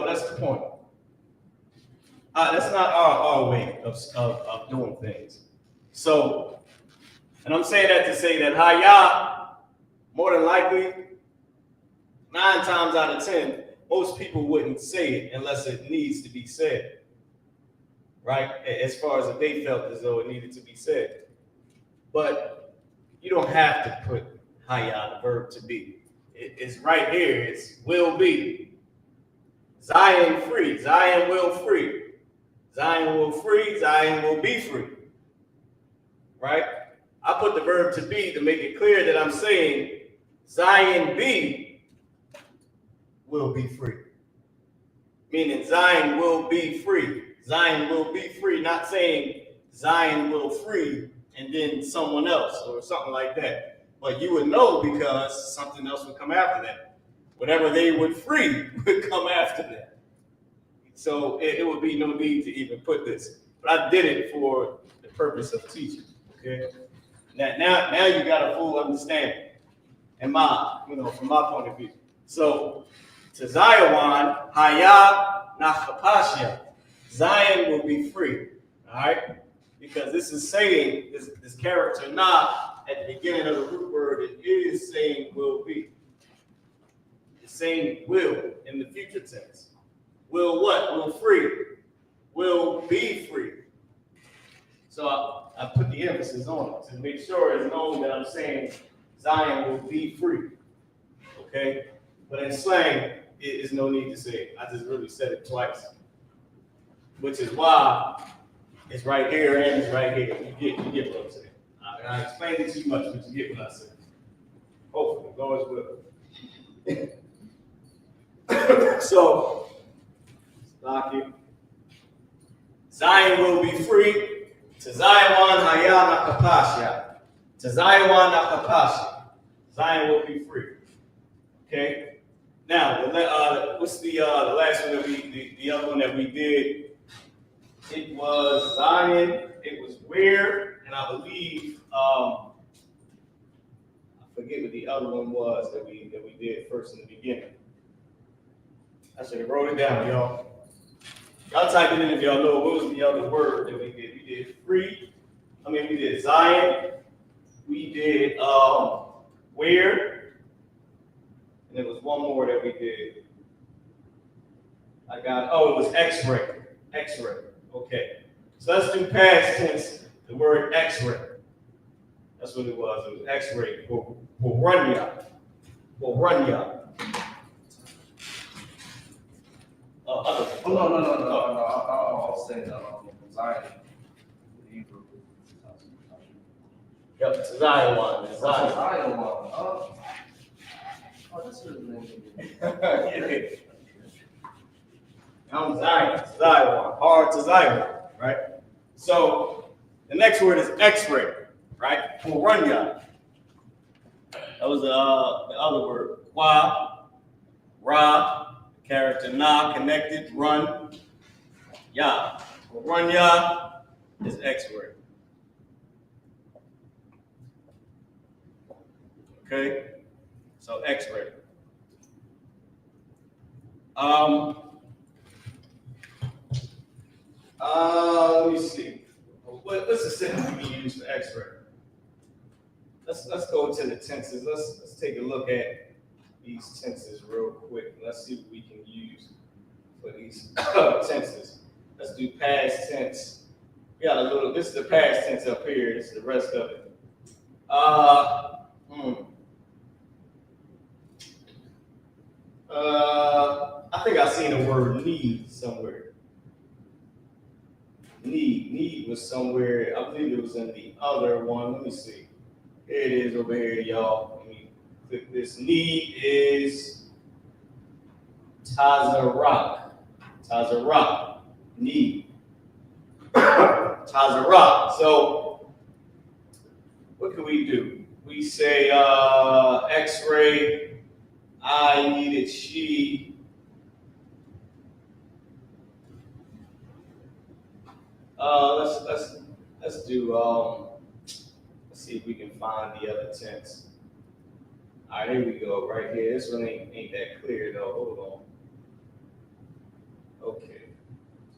S5: That's the point. That's not our way of doing things. So, and I'm saying that to say that haya, more than likely, 9 times out of 10, most people wouldn't say it unless it needs to be said. Right? As far as if they felt as though it needed to be said. But you don't have to put haya, the verb to be. It's right here. It's will be. Zion free. Zion will free. Zion will free. Zion will be free. Right? I put the verb to be to make it clear that I'm saying Zion will be free. Meaning Zion will be free. Zion will be free. Not saying Zion will free and then someone else or something like that. But you would know because something else would come after that. Whatever they would free would come after that. So it would be no need to even put this. But I did it for the purpose of teaching. Okay. Now you got a full understanding. And from my point of view. So to Zion, haya nachapashya. Zion will be free. All right? Because this is saying, this character na at the beginning of the root word, it is saying will be. It's saying will in the future tense. Will what? Will free. Will be free. So I put the emphasis on it to make sure it's known that I'm saying Zion will be free. Okay? But in slang, it is no need to say it. I just really said it twice. Which is why It's right here and it's right here. You get what I'm saying. I explained it too much, but you get what I said. Hopefully, God's will. So, lock it. Zion will be free. Tazayawan hayana kapashya. Tazayawan nakapashya. Zion will be free. Okay. Now, what's the last one that the other one that we did? It was Zion. It was where, and I believe I forget what the other one was that we did first in the beginning. I should have wrote it down, y'all. Y'all type it in if y'all know what was the other word that we did. We did free. We did Zion. We did where. And there was one more that we did. It was X-ray. X-ray. Okay. So let's do past tense. The word X-ray. That's what it was. It was X-ray. Runya.
S6: No. I was saying Zion. Hebrew.
S5: Yep, Zion.
S6: Zion. Oh, that's his name.
S5: I'm Zion. Hard to Zion, right? So the next word is X-ray, right? Runya. That was the other word. Ra, character na, connected, run, ya. Runya is X-ray. Okay, so X-ray. Let me see. What's the sentence we can use for X-ray? Let's go to the tenses. Let's take a look at these tenses real quick. Let's see what we can use for these tenses. Let's do past tense. We got a little. This is the past tense up here. This is the rest of it. I think I seen the word need somewhere. Need was somewhere. I believe it was in the other one. Let me see. Here it is over here, y'all. Let me click this. Need is Tazarak. Need. Tazarak. So what can we do? We say X-ray. I needed she. Let's do let's see if we can find the other tense. All right, here we go, right here. This one ain't that clear though. Hold on. Okay,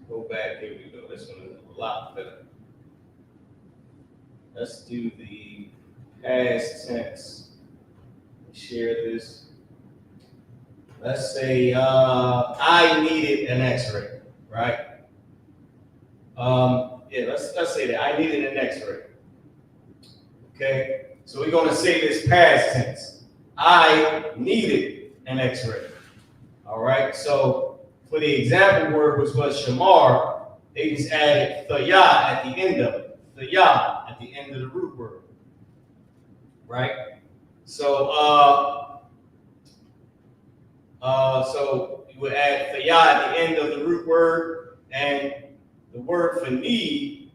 S5: go back. Here we go. This one is a lot better. Let's do the past tense. Share this. Let's say I needed an X-ray, right? Let's say that I needed an X-ray. Okay, so we're gonna say this past tense. I needed an X-ray. All right. So for the example word, which was shamar, they just added the ya at the end of it. The ya at the end of the root word. Right. So so you would add the ya at the end of the root word, and the word for need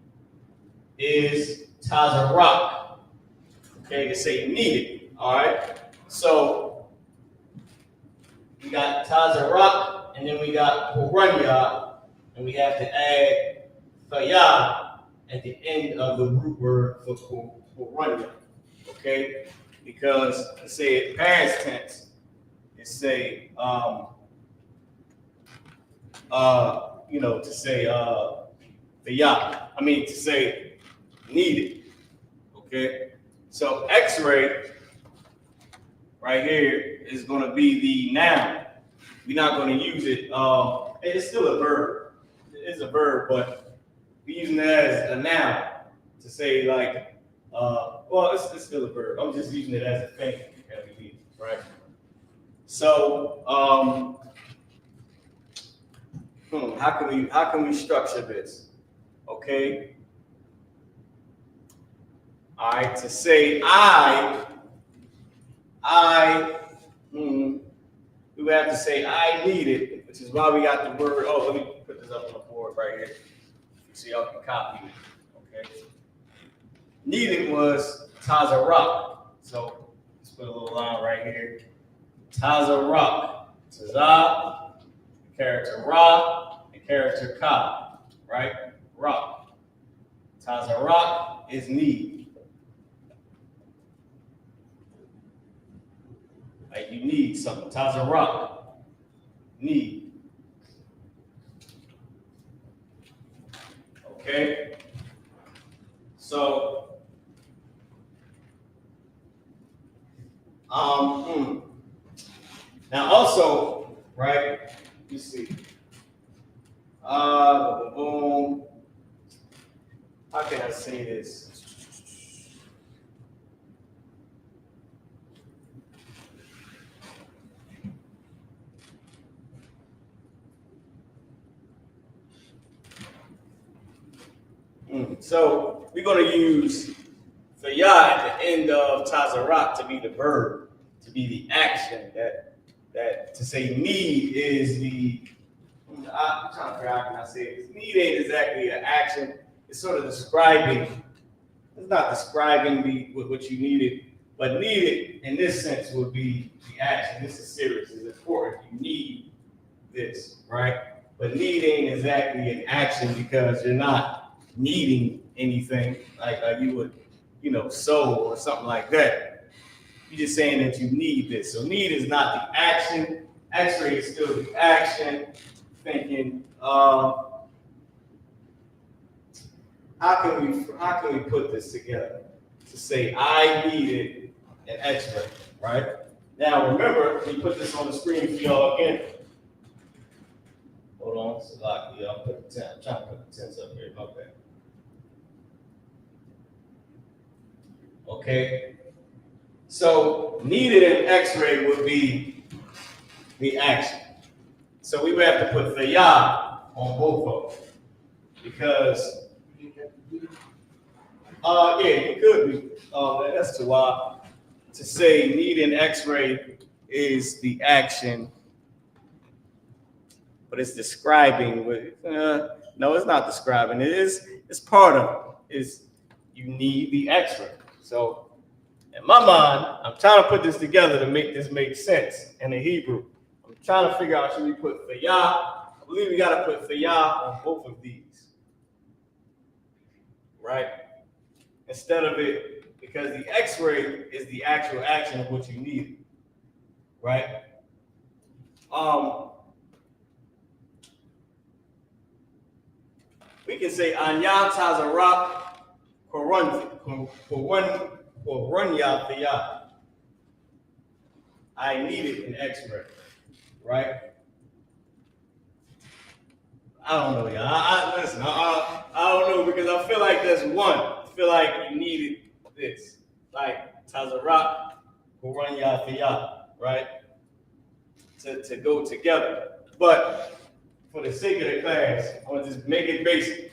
S5: is tazarak. Okay, to say needed. All right. So we got tazarak, and then we got runya, and we have to add thaya at the end of the root word for runya. Okay, because to say it past tense, it say to say to say needed. Okay, so X-ray right here is going to be the noun. We're not going to use it. It's still a verb. It's a verb, but we're using it as a noun to say like, it's still a verb. I'm just using it as a thing that we use, right? So, how can we structure this? Okay. All right. To say we would have to say I need it, which is why we got the word. Oh, let me put this up on the board right here so y'all can copy it. Okay. Needed was Tazarak. So let's put a little line right here. Tazarak. Tazah, character Ra, and character Ka. Right? Ra. Tazarak is need. Like you need something. Tazarak. Need. Okay? So, now also, right, you see, boom, how can I say this? So we're going to use the yah at the end of Tazarak to be the verb, to be the action. That to say need is the. I'm trying to figure out how can I say it. Need ain't exactly an action. It's sort of describing. It's not describing what you needed, but needed in this sense would be the action. This is serious. It's important. You need this, right? But need ain't exactly an action because you're not needing anything like you would, sow or something like that. You're just saying that you need this. So need is not the action. X-ray is still the action. Thinking, how can we put this together to say I needed an X-ray, right? Now remember, we put this on the screen for y'all again. Hold on, it's locked. I'm trying to put the tents up here. Okay. Okay. So needed an X-ray would be the action. So we would have to put the yah on both of them because yeah, it could be. That's too wild. To say need an X-ray is the action. But it's describing. No, it's not describing. It's part of it. Is you need the X-ray. So in my mind, I'm trying to put this together to make this make sense in the Hebrew. I'm trying to figure out should we put the yah. I believe we got to put the yah on both of these, right? Instead of it, because the X-ray is the actual action of what you need, right? We can say Anya Tazarak Korunya Thiyah. I needed an X-ray, right? I don't know, y'all. Listen, I don't know because I feel like there's one. I feel like you needed this, like Tazarak Korunya Thiyah, right? To go together. But for the sake of the class, I want to just make it basic.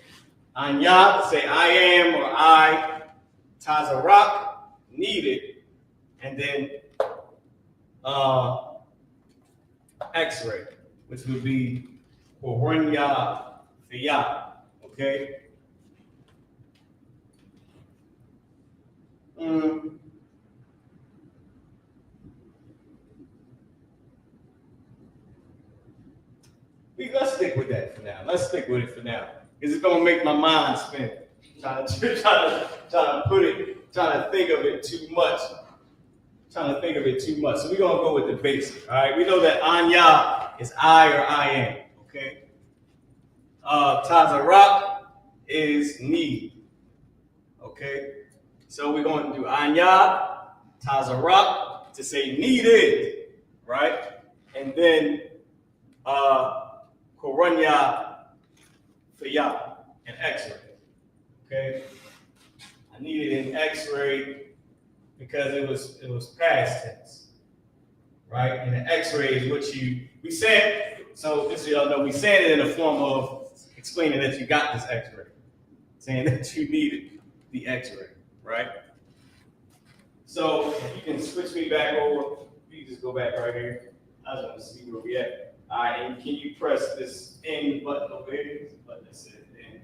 S5: Anya, say I am or I, Tazarak, needed, and then X-ray, which would be Korunya Thiyah, okay? Let's stick with that for now. Let's stick with it for now. Because it's gonna make my mind spin. Trying to think of it too much. So we're gonna go with the basic. All right. We know that Anya is I or I am. Okay. Tazarak is need. Okay. So we're going to do Anya, Tazarak to say needed, right? And then Korunya Thiyah, an X-ray. Okay, I needed an X-ray because it was past tense, right? And an X-ray is what we said. So just so y'all know, we said it in the form of explaining that you got this X-ray. saying that you needed the X-ray, right? So you can switch me back over. You can just go back right here. I just want to see where we at. All right, and can you press this N button over here? This button that says N.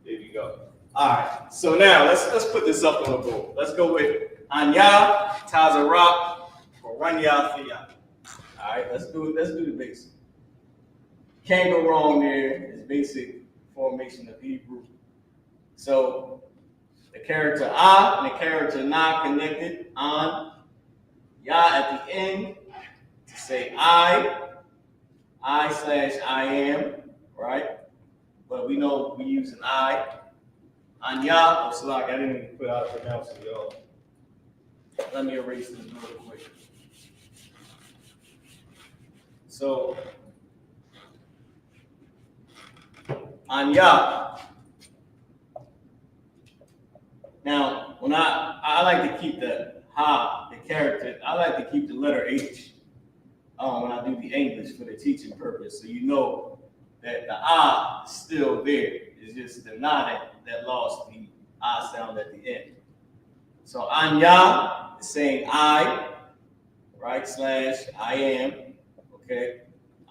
S5: There you go. All right. So now let's put this up on the board. Let's go with Anya, Tazarak, or Ranya Thea. All right, let's do the basic. Can't go wrong there. It's basic formation of Hebrew. So the character I and the character Na connected on Yah at the end to say I/I am, right? But we know we use an I. Anya, oh, Salak, I didn't even put how to pronounce it, y'all. Let me erase this real quick. So, Anya. Now, when I like to keep the Ha, the character, I like to keep the letter H when I do the English for the teaching purpose. So you know that the I is still there. It's just the Na that lost the I sound at the end. So Anya is saying I, right, / I am, okay?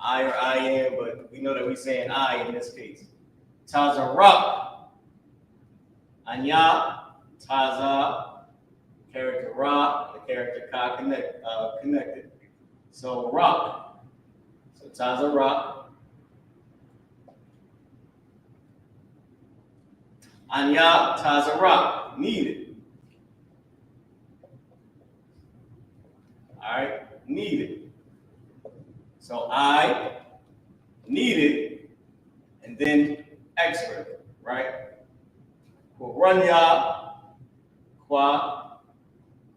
S5: I or I am, but we know that we're saying I in this case. Tazarak, Anya, Taza, character Ra, the character Ka connected. So Ra, so Tazarak. Anya, Tazarak, needed. All right, needed. So I needed, and then X-ray, right? Ranya, Kwa,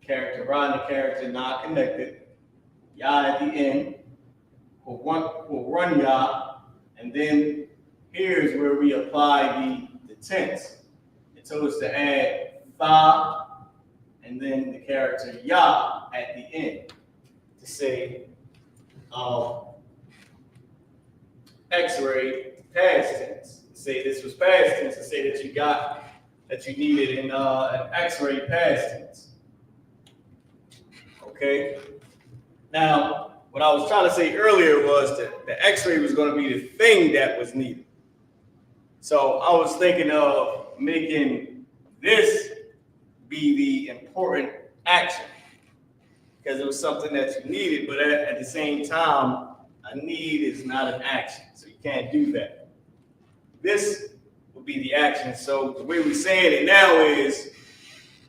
S5: character Ra and the character not connected. Ya at the end. Ranya, and then here's where we apply the tense. It told us to add Tha and then the character Ya at the end to say X-ray past tense. Say this was past tense to say that you needed an X-ray past tense. Okay. Now, what I was trying to say earlier was that the X-ray was going to be the thing that was needed. So I was thinking of making this be the important action because it was something that you needed, but at the same time, a need is not an action, so you can't do that. This would be the action. So the way we're saying it now is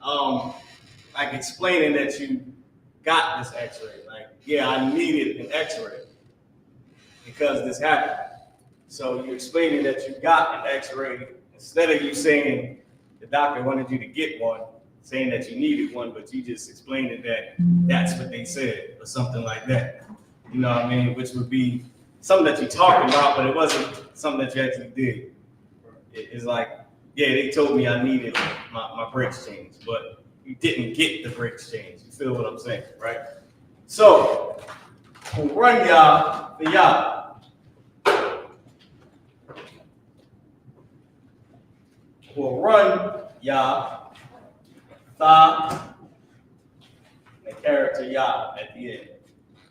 S5: like explaining that you got this X-ray. Like, yeah, I needed an X-ray because this happened. So you're explaining that you got an X-ray instead of you saying the doctor wanted you to get one, saying that you needed one, but you just explained it that that's what they said or something like that. You know what I mean? Which would be something that you talked about, but it wasn't something that you actually did. It's like, yeah, they told me I needed my brakes changed, but you didn't get the brakes changed. You feel what I'm saying, right? So, we'll run y'all the y'all. We'll run Yah, Tha, the character Yah at the end.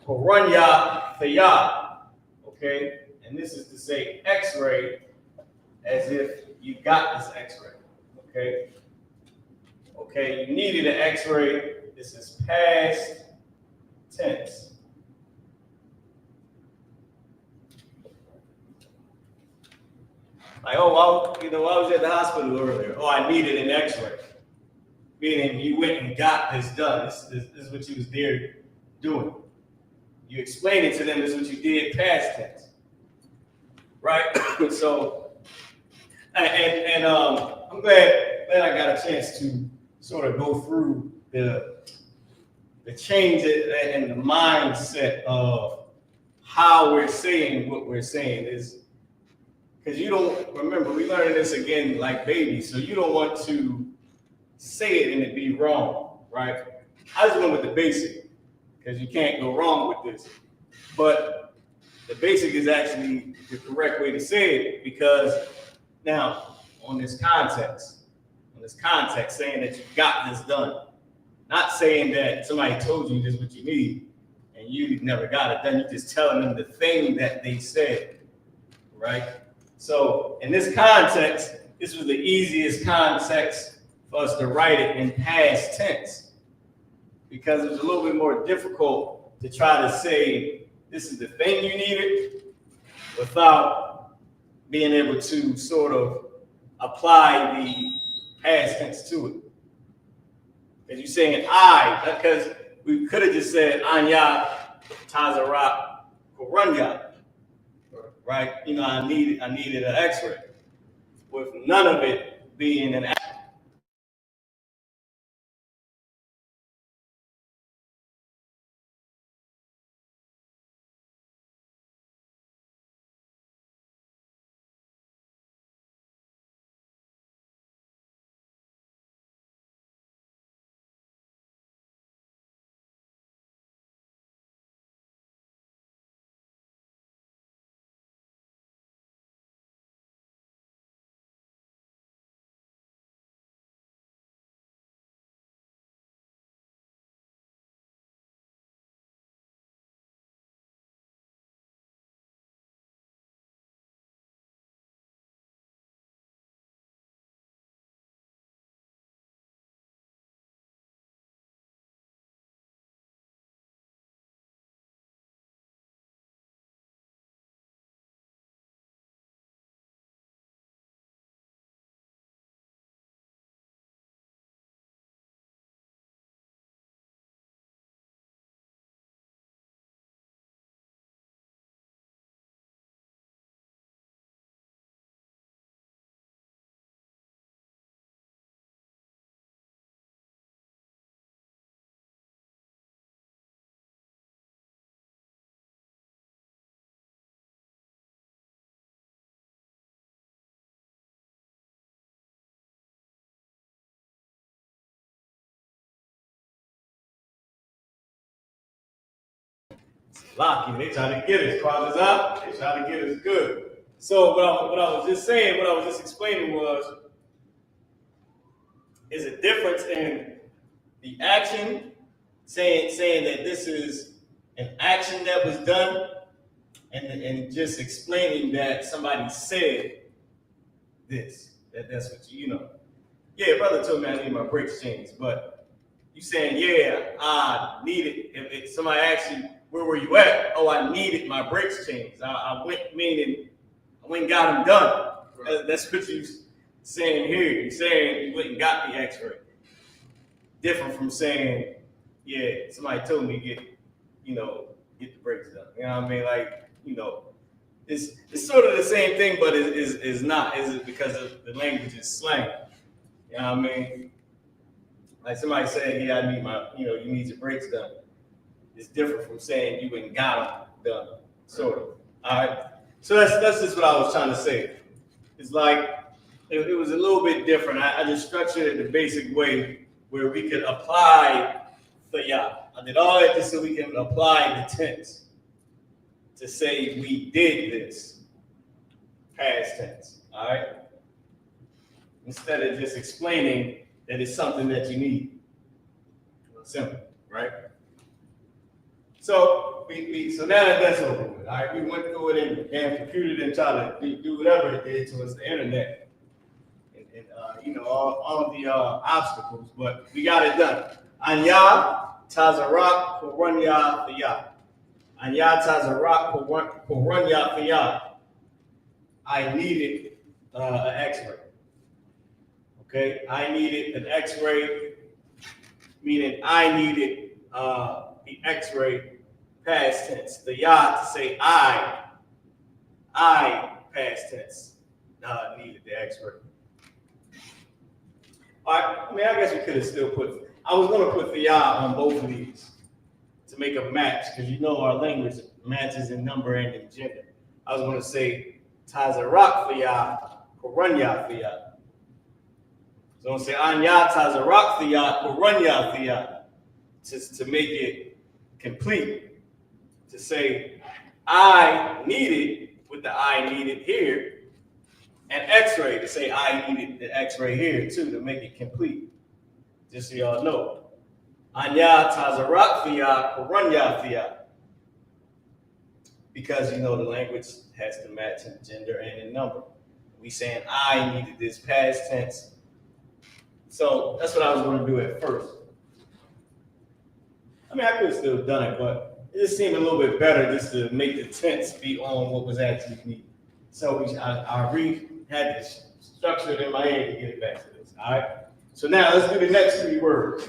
S5: We'll run Yah, the Yah, okay? And this is to say X-ray as if you got this X-ray, okay? Okay, you needed an X-ray. This is past tense. Like, oh, I was at the hospital earlier. Oh, I needed an X-ray. Meaning you went and got this done. This is what you was there doing. You explained it to them. This is what you did past tense, right? So, and I'm glad I got a chance to sort of go through the change and the mindset of how we're saying what we're saying is. Because you don't, remember, we learned this again like babies, so you don't want to say it and it be wrong, right? I just went with the basic, because you can't go wrong with this. But the basic is actually the correct way to say it, because now, on this context, saying that you got this done. Not saying that somebody told you this is what you need and you never got it done. You're just telling them the thing that they said, right? So in this context, this was the easiest context for us to write it in past tense, because it was a little bit more difficult to try to say this is the thing you needed without being able to sort of apply the past tense to it. As you're saying I, because we could have just said Anya Tazarak Korunya, right? You know, I needed an X-ray, with none of it being an X-ray. Lucky, they try to get us, crowd us out. They try to get us good. So what I was just saying, what I was just explaining was, is a difference in the action, saying that this is an action that was done, and just explaining that somebody said this. That's what you know. Yeah, brother told me I need my brakes changed, but you saying, yeah, I need it. If somebody asks you, where were you at? Oh, I needed my brakes changed. I went, meaning I went and got them done. Right. That's what you saying here. You're saying you went and got the X-ray. Different from saying, yeah, somebody told me get the brakes done. You know what I mean? Like, you know, it's sort of the same thing, but it's not. Is it because of the language is slang? You know what I mean? Like somebody saying, yeah, I need my, you need your brakes done. It's different from saying you went and got them done, sort of. All right. So that's just what I was trying to say. It's like it was a little bit different. I just structured it the basic way where we could apply the Yah. I did all that just so we can apply the tense to say we did this, past tense. All right. Instead of just explaining that it's something that you need. Simple, right? So so now that that's over with, all right, we went through it and computed and tried to do whatever it did to us, the internet, and all of the obstacles, but we got it done. Anya Tazarak Korunya Thiyah. Anya Tazarak Korunya Thiyah. I needed an X-ray. Okay, I needed an X-ray, meaning I needed the X-ray past tense. The Yah to say I past tense needed the X-ray. All right, I mean, I guess we could have still I was going to put the Yah on both of these to make a match, because our language matches in number and in gender. I was going to say Tazarak for Yah, Korunya for Yah. So I'm going to say Anya Tazarak for Yah, Korunya for Yah. Just to make it complete, to say I needed, with the I needed here, And X-ray, to say I needed the X-ray here too to make it complete. Just so y'all know. Anya tazarak fia koranya fia. Because you know the language has to match in gender and in number. We saying I needed this past tense. So that's what I was going to do at first. I mean, I could have still done it, but it just seemed a little bit better just to make the tense be on what was actually needed. So I had this structured in my head to get it back to this. All right. So now let's do the next 3 words.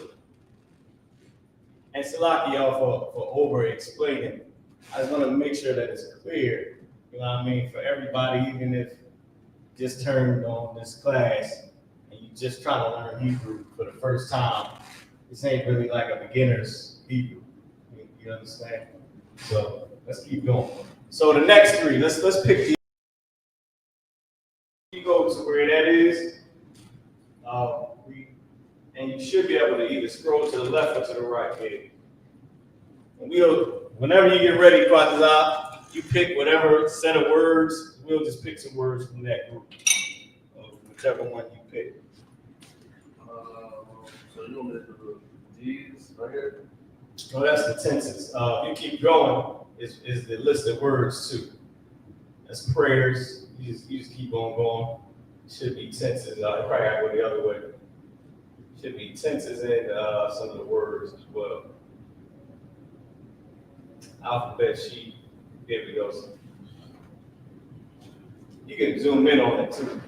S5: And Salaki y'all for over explaining. I just want to make sure that it's clear. You know what I mean? For everybody, even if just turned on this class and you just trying to learn Hebrew for the first time, this ain't really like a beginner's Hebrew. You understand? So let's keep going. So the next 3, let's pick the. You go to where that is, and you should be able to either scroll to the left or to the right here. And whenever you get ready, Quatazah, you pick whatever set of words. We'll just pick some words from that group, whichever one you pick.
S6: So you want me to do these right here?
S5: Oh, that's the tenses. You keep going, is the list of words too. That's prayers. You just keep on going. Should be tenses. I probably gotta go the other way. Should be tenses and some of the words as well. Alphabet sheet. There we go. You can zoom in on it too.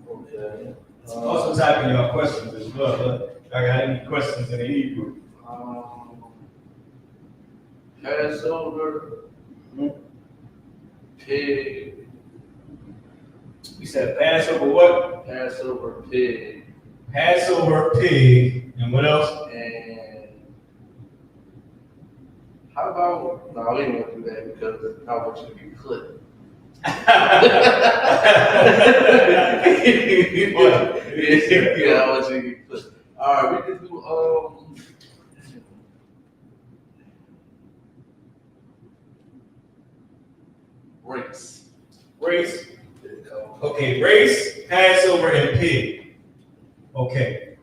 S6: Okay.
S5: Also typing your questions as well. I got any questions in the Hebrew?
S6: Passover, pig.
S5: We said Passover what?
S6: Passover, pig.
S5: Passover, pig, and what else?
S6: And how about, no, we ain't gonna do that because I want you to be clear. Yeah, I want you to be clear. All right, we can do, race.
S5: Race. Okay, race, Passover, and pig. Okay.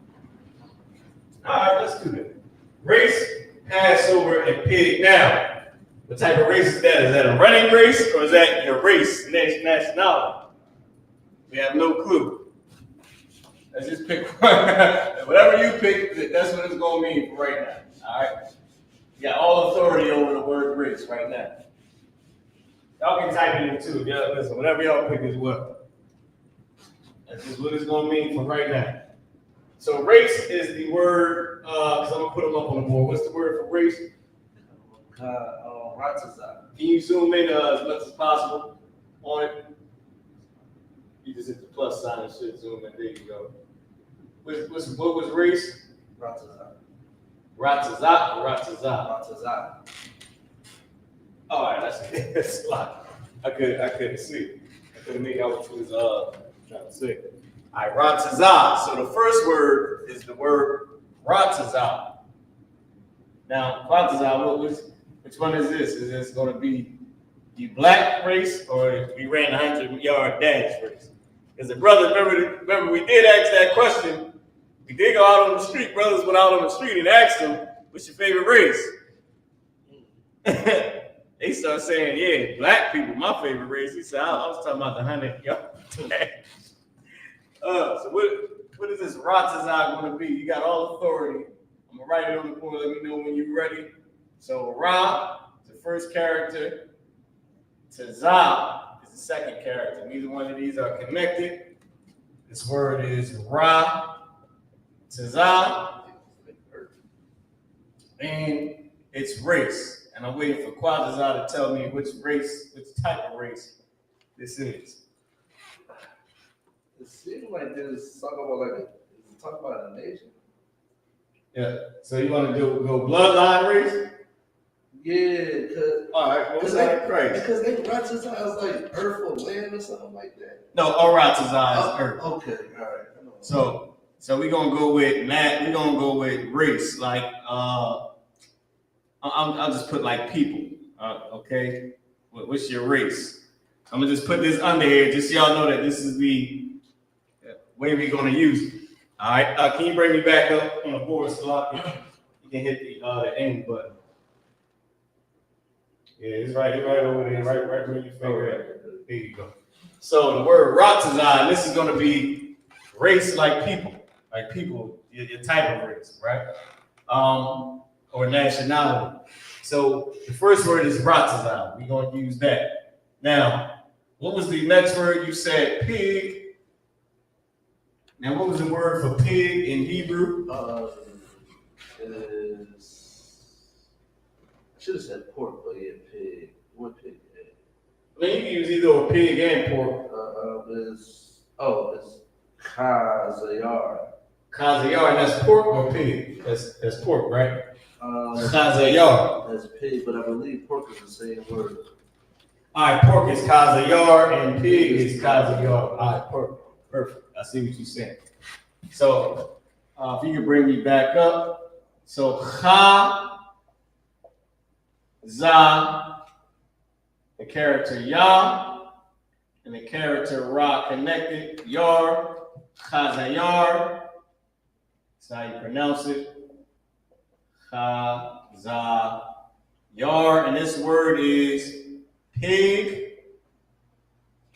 S5: All right, let's do that. Race, Passover, and pig. Now, what type of race is that? Is that a running race or is that your race, nationality? We have no clue. Let's just pick one. Whatever you pick, that's what it's going to mean for right now. All right? You got all authority over the word race right now. Y'all can type it in too. Yeah, listen, whatever y'all pick is what. That's just what it's going to mean for right now. So race is the word, because I'm going to put them up on the board. What's the word for race?
S6: Ratazah.
S5: Can you zoom in as much as possible on it? You just hit the plus sign and shit, zoom in. There you go. What was race?
S6: Ratazah.
S5: Ratazah or Ratazah?
S6: Ratazah.
S5: All right, that's a lot. I couldn't see. I couldn't make out what you was trying to say. All right, Ratazah. So the first word is the word Ratazah. Now, Ratazah, which one is this? Is this going to be the black race or we ran a 100-yard dash race? Because the brothers, remember we did ask that question. We did go out on the street. Brothers went out on the street and asked them, "What's your favorite race?" They start saying, "Yeah, black people, my favorite race." He said, "I was talking about the 100-yard dash." So what is this Ratazah going to be? You got all authority. I'm gonna write it on the board. Let me know when you're ready. So Ra is the first character. Tazah is the second character. Neither one of these are connected. This word is Ra, Tazah, and it's race. And I'm waiting for Quatazah to tell me which type of race this is.
S6: It seems like this talk about a nation.
S5: Yeah. So you want to go bloodline race?
S6: Yeah, cause
S5: all right. Well,
S6: because they Ratazah is like earth or land or something like that.
S5: No, Ratazah is earth.
S6: Okay, all right.
S5: So we're gonna go with that. We're gonna go with race, like I'll just put like people. Okay, what's your race? I'm gonna just put this under here, just so y'all know that this is the way we're gonna use it. All right. Can you bring me back up on the board slot? You can hit the end button. Yeah, it's right over there, right where you finger at. There you go. So the word Ratazan, this is gonna be race like people, your type of race, right? Or nationality. So the first word is Ratazan. We're gonna use that. Now, what was the next word? You said pig. Now, what was the word for pig in Hebrew?
S6: I should have said pork, but yeah, pig. What pig?
S5: I mean, you can use either a pig and pork.
S6: It's Chazayar.
S5: Chazayar, and that's pork or pig? That's pork, right? Chazayar.
S6: That's pig, but I believe pork is the same word.
S5: All right, pork is Chazayar and pig is Chazayar. All right, perfect. I see what you're saying. So, if you can bring me back up. So, Cha-Za, the character Yah, and the character Ra connected, Yar, Chazayar. That's how you pronounce it. Chazayar. And this word is pig.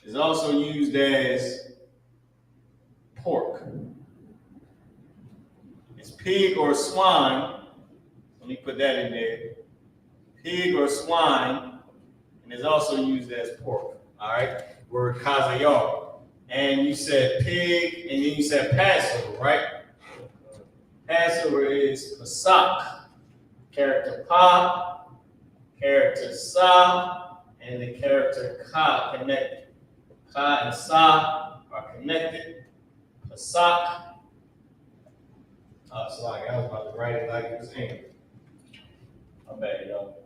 S5: Is also used as pork. It's pig or swine. Let me put that in there. Pig or swine, and it's also used as pork. All right, word Chazayar. And you said pig, and then you said Passover, right? Passover is Pesach, character Pa, character Sa, and the character Ka connected. Ka and Sa are connected. Pesach. Oh, sorry, I was about to write it like it was English. My bad, y'all.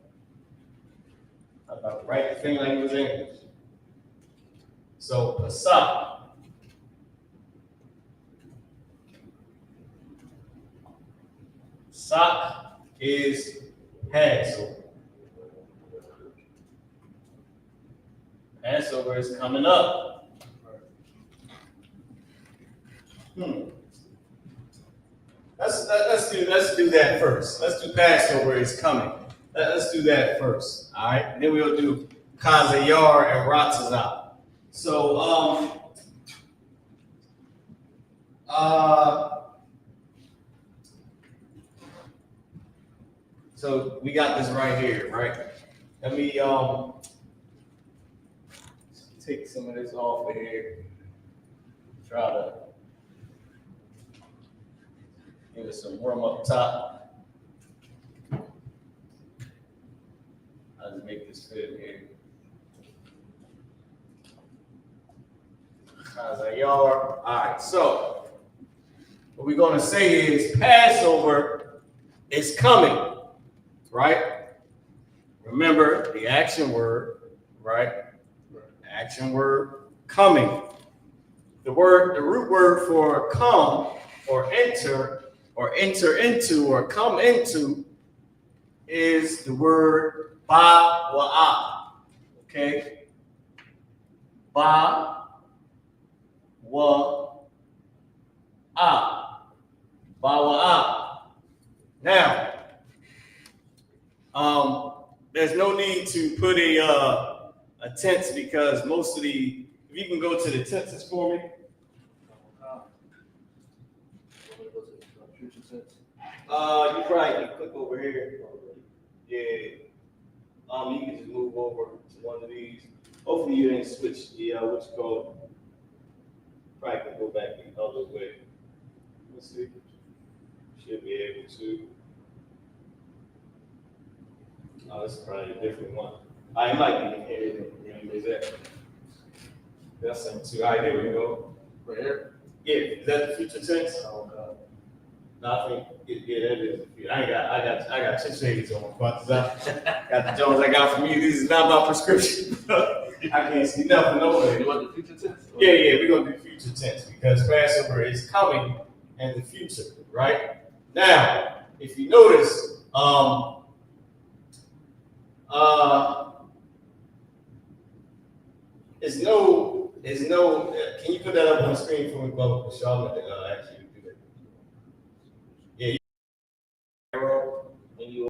S5: I was about to write the thing like it was English. So, Pesach. Pesach is Passover. Passover is coming up. Let's do that first. Let's do Passover is coming. Let's do that first. All right. And then we'll do Chazayar and Ratazah. So so we got this right here, right? Let me take some of this off of here. Try to give it some room up top. I'll just make this fit here. Chazayar. All right, so what we're going to say is Passover is coming, right? Remember the action word, right? Action word, coming. The root word for come or enter into or come into is the word YAHUAH. Okay? YAHUAH. Now, there's no need to put a tense because most of the, if you can go to the tenses for me. You probably can click over here. Yeah. You can just move over to one of these. Hopefully you didn't switch the what you call it. Probably can go back the other way. Let's see. Should be able to. Oh, this is probably a different one. I might be in here. Is that? That's something too. All right, there we go. Right here? Yeah, is that the future tense? Oh, God. No, I think, yeah, that is. I got your shades on. Got the Jones I got from you. This is not my prescription. I can't see nothing over there.
S6: You want the future tense?
S5: Yeah, we're going to do future tense because Passover is coming in the future, right? Now, if you notice, Can you put that up on the screen for me, Bo? Charlotte, actually do that. Yeah, you arrow when you,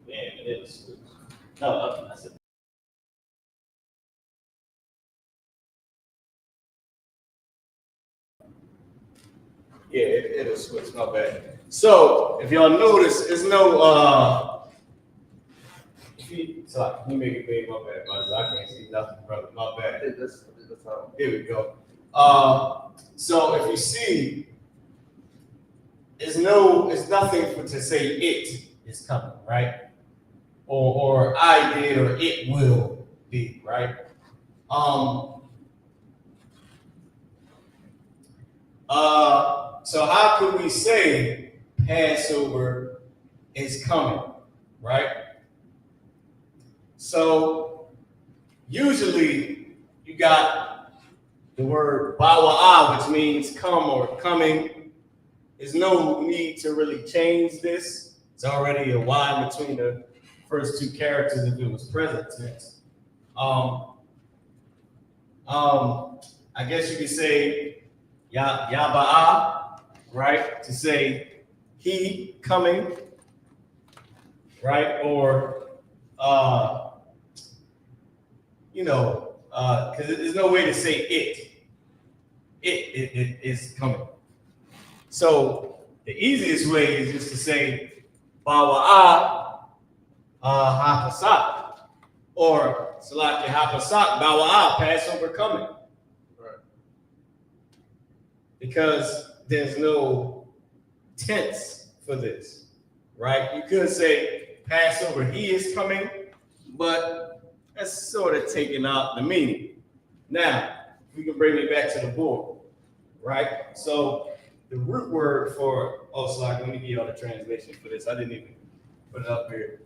S5: man, it is. No, I said. Yeah, it'll switch, my bad. So, if y'all notice, there's no, so let me make it big, my bad, brother. I can't see nothing, brother, my bad. Here we go. So if you see, it's nothing to say it is coming, right? Or I did, or it will be, right? So how could we say Passover is coming, right? So usually you got the word YAHUAH, which means come or coming. There's no need to really change this. It's already a Y between the first two characters if it was present tense. I guess you could say YAHWAH, right? To say he coming, right? Or because there's no way to say it. It is coming. So the easiest way is just to say YAHWAH HaPasach, or Salaki HaPasach YAHWAH, Passover coming. Right. Because there's no tense for this, right? You could say Passover, he is coming, but that's sort of taking out the meaning. Now, we can bring it back to the board, right? So the root word for, let me give y'all the translation for this. I didn't even put it up here.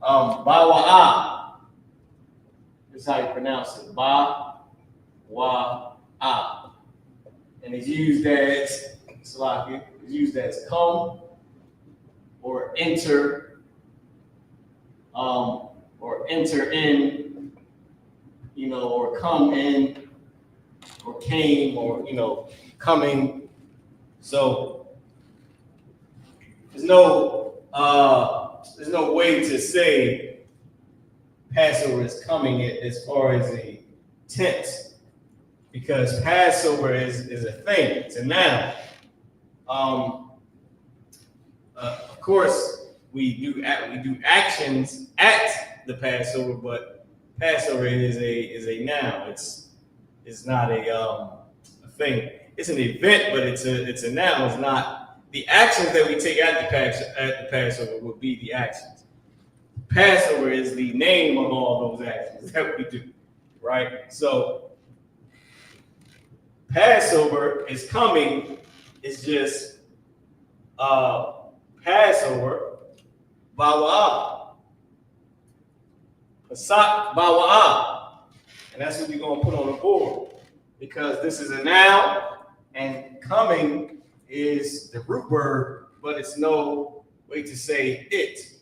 S5: YAHWAH. This is how you pronounce it. YAHWAH. And it's used as come or enter, or enter in, or come in, or came, or coming. So there's no way to say Passover is coming as far as a tense, because Passover is a thing, it's a noun. Of course, we do actions at the Passover, but Passover is a noun. It's not a thing. It's an event, but it's a noun. It's not the actions that we take at the Passover would be the actions. Passover is the name of all those actions that we do, right? So Passover is coming. It's just Passover YAHWAH, Pasach YAHWAH, and that's what we're gonna put on the board, because this is a noun and coming is the root word, but it's no way to say it.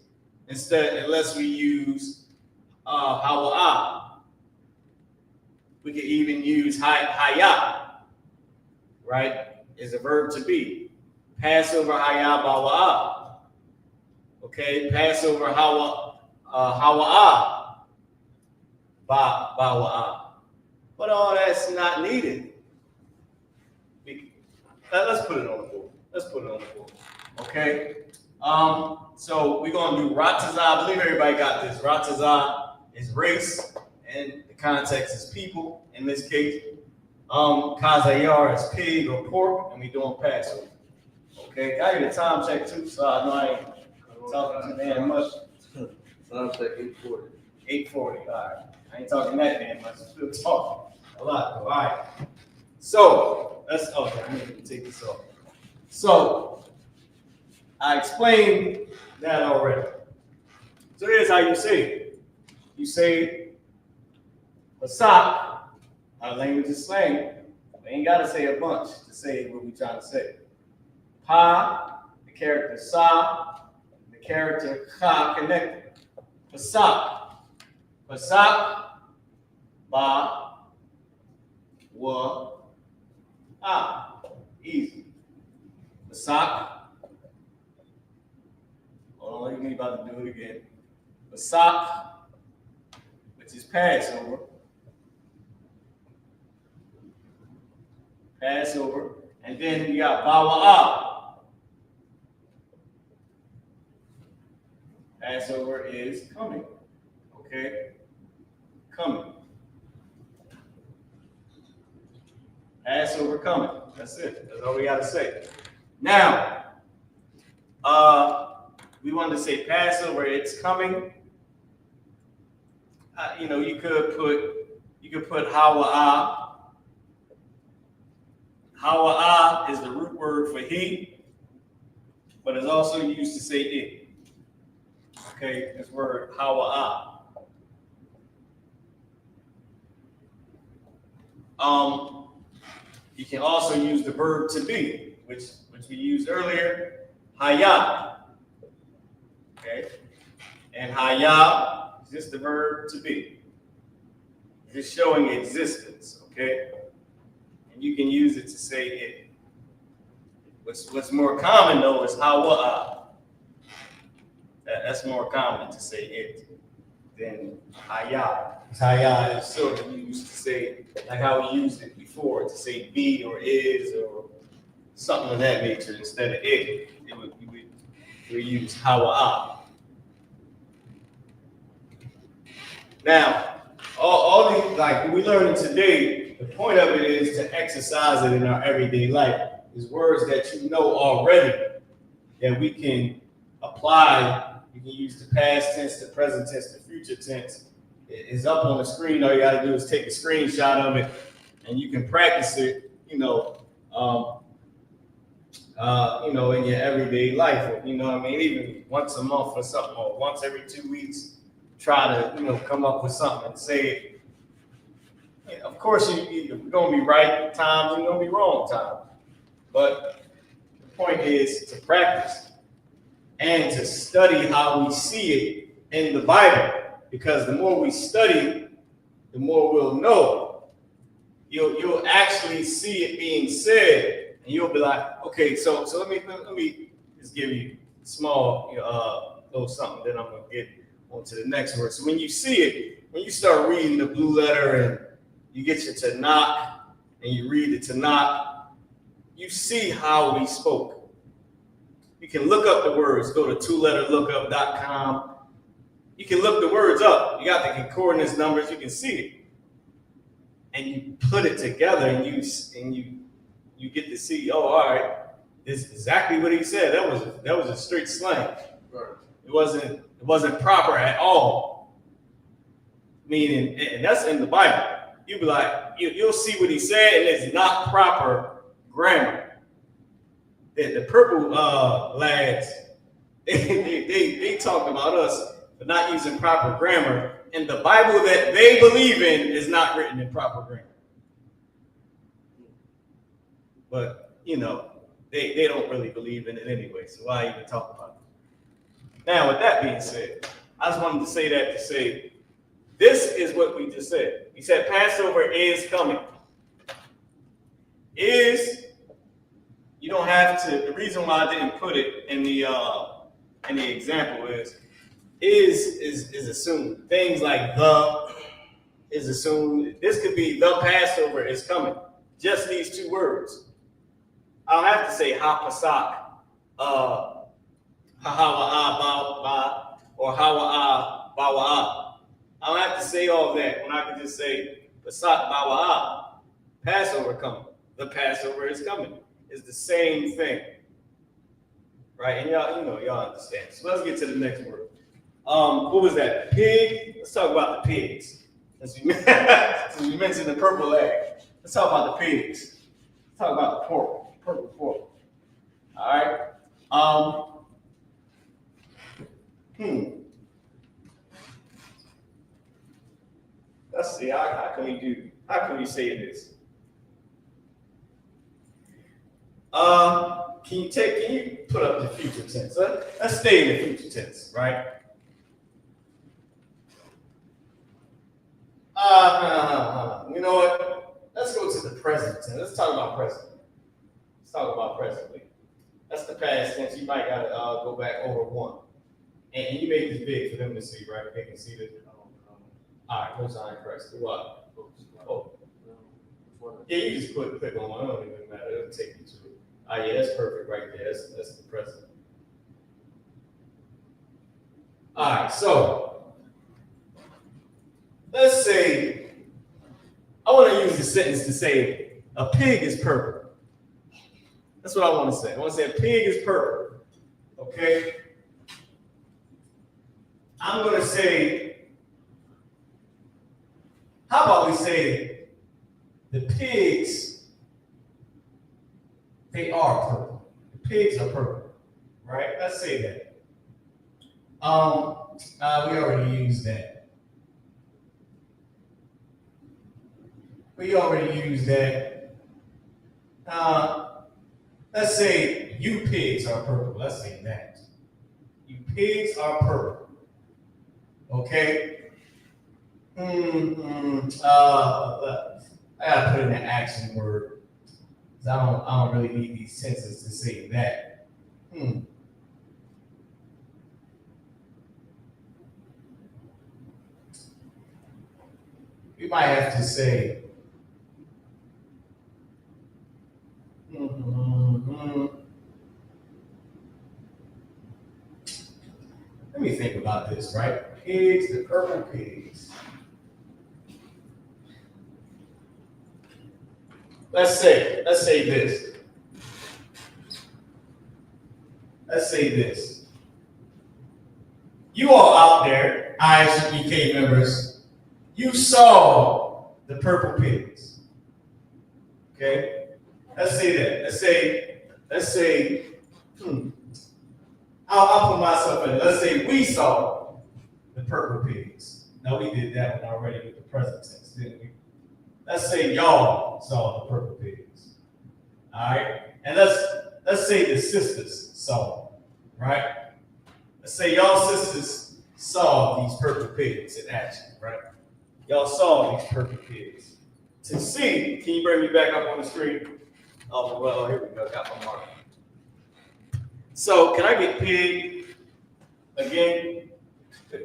S5: Instead, unless we use YAHWAH, we could even use hayah, right? Is a verb to be. Passover hayah YAHWAH. Okay, Passover YAHWAH YAHWAH. But all that's not needed. Let's put it on the board. Okay. So we're gonna do Ratazah. I believe everybody got this. Ratazah is race, and the context is people in this case. Kazayar is pig or pork, and we're doing Passover. Okay, I get a time check too, so I know I ain't talking too damn much.
S6: Time check 8:40.
S5: 8:40. All right, I ain't talking that damn much. I'm still talking a lot. All right. So let's. Okay, I'm gonna take this off. So I explained that already. So here's how you say it. You say Pasach. Our language is slang. We ain't got to say a bunch to say what we're trying to say. Pa, the character Sa, the character Cha connected. Pasak. Pasak. Ba. Wa. Ah. Easy. Pasak. Hold on, you're about to do it again. Pasak, which is Passover. Passover. And then you got YAHUAH. Passover is coming. Okay? Coming. Passover coming. That's it. That's all we got to say. Now, we wanted to say Passover, it's coming. You know, you could put YAHUAH. YAHUAH is the root word for he, but it's also used to say it. Okay, this word YAHUAH. You can also use the verb to be, which we used earlier, hayah. Okay, and hayah is just the verb to be. It's showing existence. Okay, and you can use it to say it. What's more common though is YAHUAH. That's more common to say it than hayah. Hayah is sort of used to say, like how we used it before, to say be or is or something of that nature instead of it. We use YAHUAH. Now, all these, like we learned today, the point of it is to exercise it in our everyday life. Is words that you know already that we can apply. You can use the past tense, the present tense, the future tense. It's up on the screen. All you got to do is take a screenshot of it, and you can practice it. In your everyday life. You know what I mean? Even once a month or something, or once every 2 weeks, try to come up with something and say it. Yeah, of course, you're going to be right times, you're going to be wrong times. But the point is to practice and to study how we see it in the Bible. Because the more we study, the more we'll know. You'll actually see it being said, and you'll be like, okay, so let me just give you a small little something, then I'm gonna get on to the next word. So when you see it, when you start reading the blue letter and you get your Tanakh and you read the Tanakh, you see how we spoke. You can look up the words, go to twoletterlookup.com. You can look the words up. You got the concordance numbers, you can see it. And you put it together and you get to see, oh, all right, this is exactly what he said. That was a straight slang. Right. It wasn't proper at all. Meaning, and that's in the Bible. You'll be like, you'll see what he said, and it's not proper grammar. The purple lads, they talk about us for not using proper grammar, and the Bible that they believe in is not written in proper grammar. But they don't really believe in it anyway, so why even talk about it? Now, with that being said, I just wanted to say that to say, this is what we just said. He said Passover is coming. You don't have to. The reason why I didn't put it in the example is assumed. Things like the is assumed. This could be the Passover is coming. Just these two words. I don't have to say ha-pasak, ha-ha-wa-ah, or ha-wa-ah, ba-wa-ah. I don't have to say all that when I can just say pasak, ba-wa-ah. Passover coming. The Passover is coming. It's the same thing. Right? And y'all understand. So let's get to the next word. What was that? Pig? Let's talk about the pigs. Since we mentioned the purple egg. Let's talk about the pigs. Let's talk about the pork. Purple pork. All right. Let's see. How can we say this? Can you put up the future tense? Let's stay in the future tense, right? You know what? Let's go to the present tense. Let's talk about present. Let's talk about presently. That's the past tense. You might gotta go back over one. And you make this big for them to see, right? They can see this. All right, what's on Christ? What? Oh. Yeah, you just click on one. It don't even matter. It'll take you to it. Yeah, that's perfect right there. That's the present. All right, so let's say I want to use the sentence to say a pig is purple. That's what I want to say. I want to say a pig is purple. Okay? I'm going to say, how about we say the pigs, they are purple. The pigs are purple, right? Let's say that. We already used that. We already used that. Let's say you pigs are purple. Let's say that. You pigs are purple. Okay? I gotta put in an action word. Because I don't really need these tenses to say that. We might have to say, let me think about this, right? Pigs, the purple pigs. Let's say this. Let's say this. You all out there, I.S.U.P.K members, you saw the purple pigs. Okay? Let's say that. Let's say, I'll put myself in it. Let's say we saw the purple pigs. Now we did that one already with the present tense, didn't we? Let's say y'all saw the purple pigs. All right? And let's say the sisters saw them, right? Let's say y'all sisters saw these purple pigs in action, right? Y'all saw these purple pigs. To see, can you bring me back up on the screen? Oh, well, here we go. Got my mark. So, can I get pig again?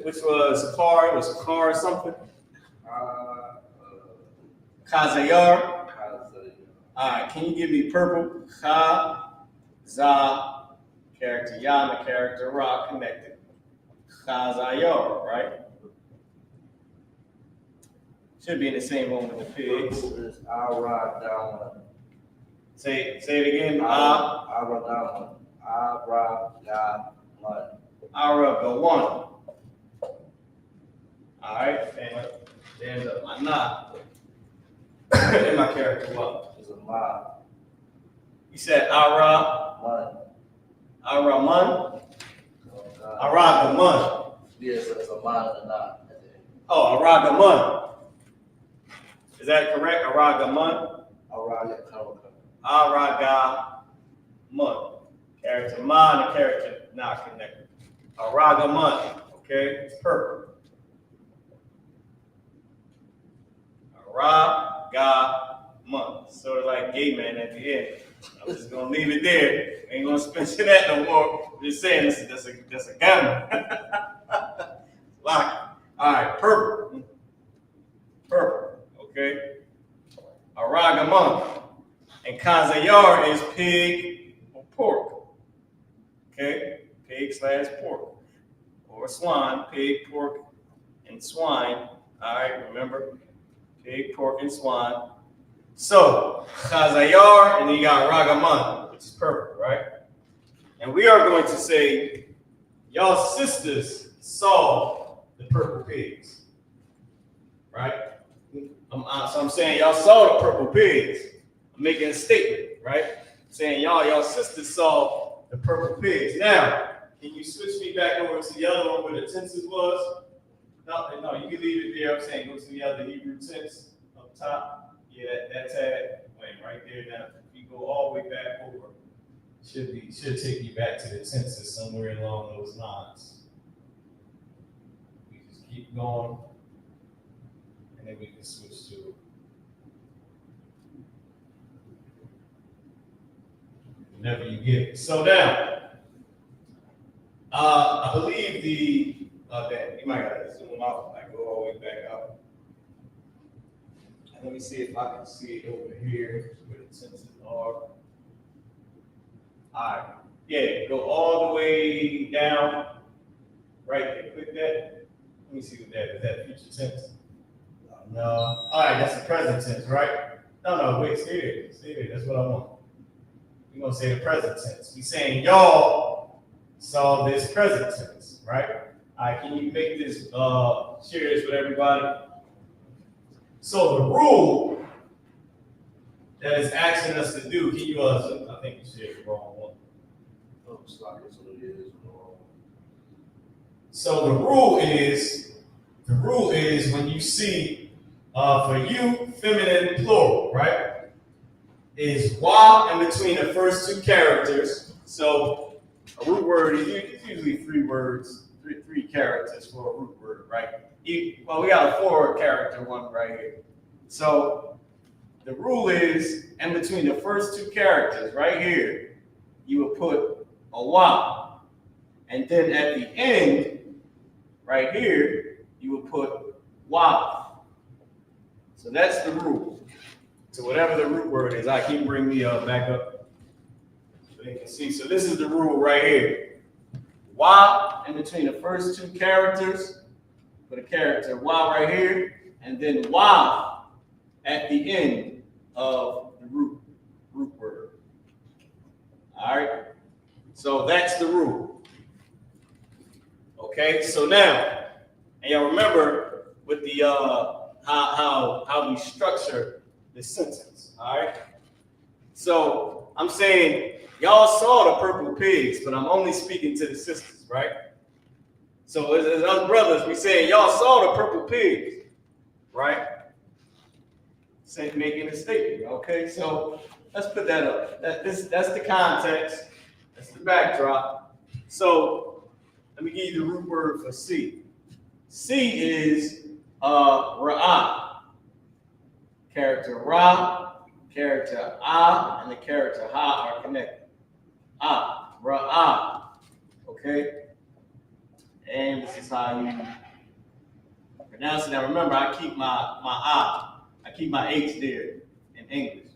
S5: Which was car? It was car or something? Kazayar. All right, can you give me purple? Ka, za, character ya, and the character ra connected. Kazayar, right? Should be in the same one with the pigs. Say it again. Araga one. All right, and then the mana. And my character what? Is a ma. You said ara. Araman. Aragaman.
S6: Yes, it's a man and not.
S5: Oh, Aragaman. Is that correct? Aragaman? Aragaman. Character man and character not connected. Aragaman. Okay? It's purple. Aragaman. Sort of like gay man at the end. I'm just going to leave it there. Ain't going to mention that no more. I'm just saying that's a gamma. Lock it. All right, purple. Purple. Okay? Aragaman. And Kazayar is pig or pork. Okay? Pig / pork. Or swine, pig, pork, and swine. All right, remember? Pig, pork, and swine. So, Kazayar, and then you got Ragaman, which is purple, right? And we are going to say, y'all sisters saw the purple pigs. Right? So I'm saying y'all saw the purple pigs. I'm making a statement, right? Saying y'all sisters saw the purple pigs. Now, can you switch me back over to the other one where the tenses was? No, you can leave it there. I'm saying go to the other Hebrew tense up top. Yeah, that tag went right there. Now, if you go all the way back over, should take you back to the tenses somewhere along those lines. You just keep going. and then we can switch to whenever you get it. So now, I believe that you might have to zoom out, like go all the way back up. And let me see if I can see it over here where the tenses are. All right, yeah, go all the way down, right there, click that. Let me see what that is. That future tense? No. All right, that's the present tense, right? No, wait, stay there. That's what I want. We're gonna say the present tense. We're saying y'all saw this present tense, right? All right, can you make this share this with everybody? So the rule that is asking us to do, can you I think you shared the wrong one. So the rule is when you see for you, feminine plural, right? Is Y in between the first two characters. So a root word is usually three characters for a root word, right? Well, we got a 4-character one right here. So the rule is in between the first two characters right here, you will put a Y. And then at the end, right here, you will put Y. So that's the rule. So whatever the root word is, I can bring me back up so they can see. So this is the rule right here. Y in between the first two characters, put a character Y right here, and then Y at the end of the root word. All right. So that's the rule. Okay. So now, and y'all remember with the how we structure this sentence. All right. So I'm saying y'all saw the purple pigs, but I'm only speaking to the sisters, right? So as us brothers, we saying y'all saw the purple pigs, right? Making a statement. Okay, so let's put that up. That's the context. That's the backdrop. So let me give you the root word for see. See is ra'ah. Character ra, character ah, and the character ha are connected. Ah, ra'ah. Okay? And this is how you pronounce it. Now remember, I keep my ah, I keep my H there in English.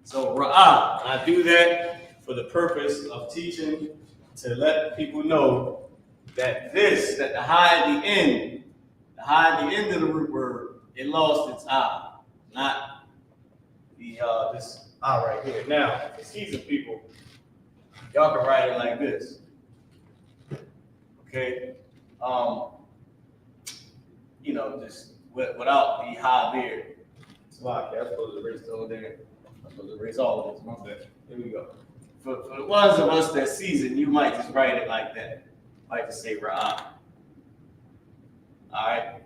S5: So ra'ah, I do that for the purpose of teaching to let people know that the ha at the end of the root word, it lost its ah, not the this ah right here. Now, for seasoned people, y'all can write it like this. Okay, you know, just without the ha there. So I'm supposed to erase all there. I'm supposed to erase all of this. My bad. Here we go. For the ones of us that seasoned, you might just write it like that. Like to say ra'ah. All right.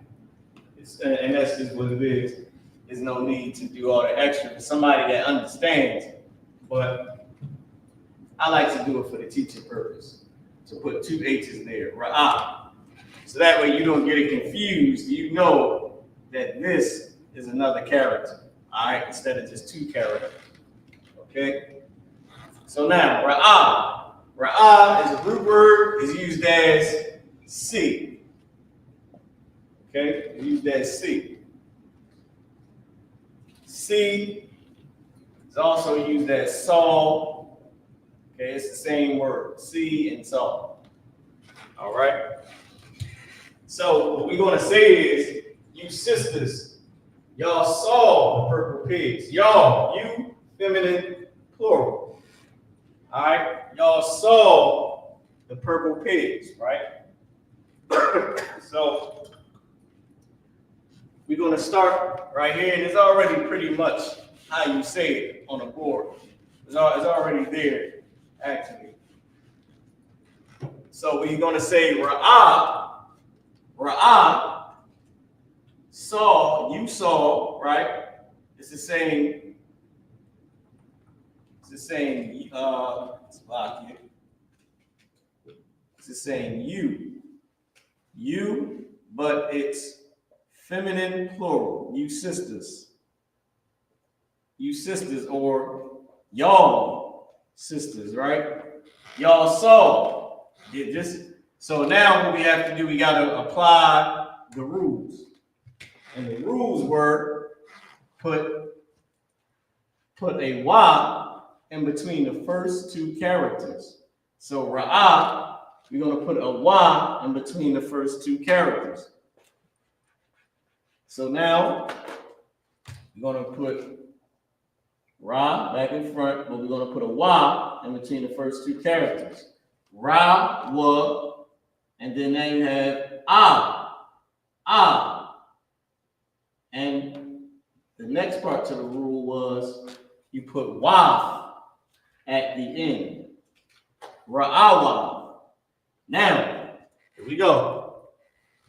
S5: And that's just what it is. There's no need to do all the extra for somebody that understands. But I like to do it for the teaching purpose. So put 2 H's there, ra'ah. So that way you don't get it confused. You know that this is another character, all right, instead of just 2 characters. Okay? So now, ra'ah. Ra'ah is a root word, is used as see. Okay? It's used as see. See is also used as saw. Okay, it's the same word, see and saw. All right? So what we're going to say is, you sisters, y'all saw the purple pigs. Y'all, you, feminine, plural. All right? Y'all saw the purple pigs, right? So we're going to start right here, and it's already pretty much how you say it on the board. It's already there, actually. So we're going to say ra'ah. Ra'ah, saw, you saw, right? It's the same, it's the same you, but it's feminine plural, you sisters. You sisters or y'all sisters, right? Y'all saw. Get this. So now what we have to do, we got to apply the rules. And the rules were put a Y in between the first two characters. So Ra'ah, we're going to put a Y in between the first two characters. So now we're going to put Ra back in front, but we're going to put a Y in between the first two characters. Ra, wa, and then now you have ah. And the next part to the rule was you put waf at the end. Ra'awah. Now, here we go.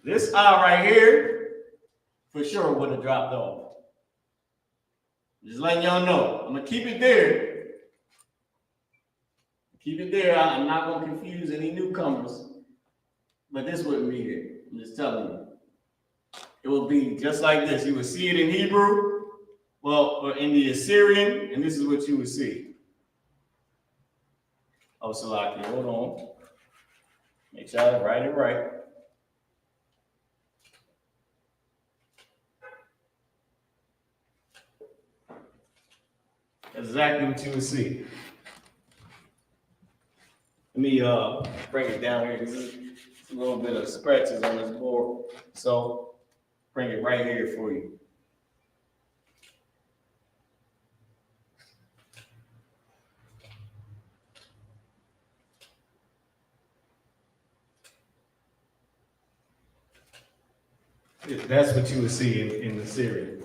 S5: This right here, for sure would have dropped off. Just letting y'all know. I'm going to keep it there. Keep it there. I'm not going to confuse any newcomers. But this wouldn't be there. I'm just telling you. It will be just like this. You would see it in Hebrew, well, or in the Assyrian, and this is what you would see. Oh, Salaki, hold on. Make sure I write it right. Exactly what you would see. Let me bring it down here. This is a little bit of scratches on this board, so bring it right here for you. That's what you would see in the Syrian.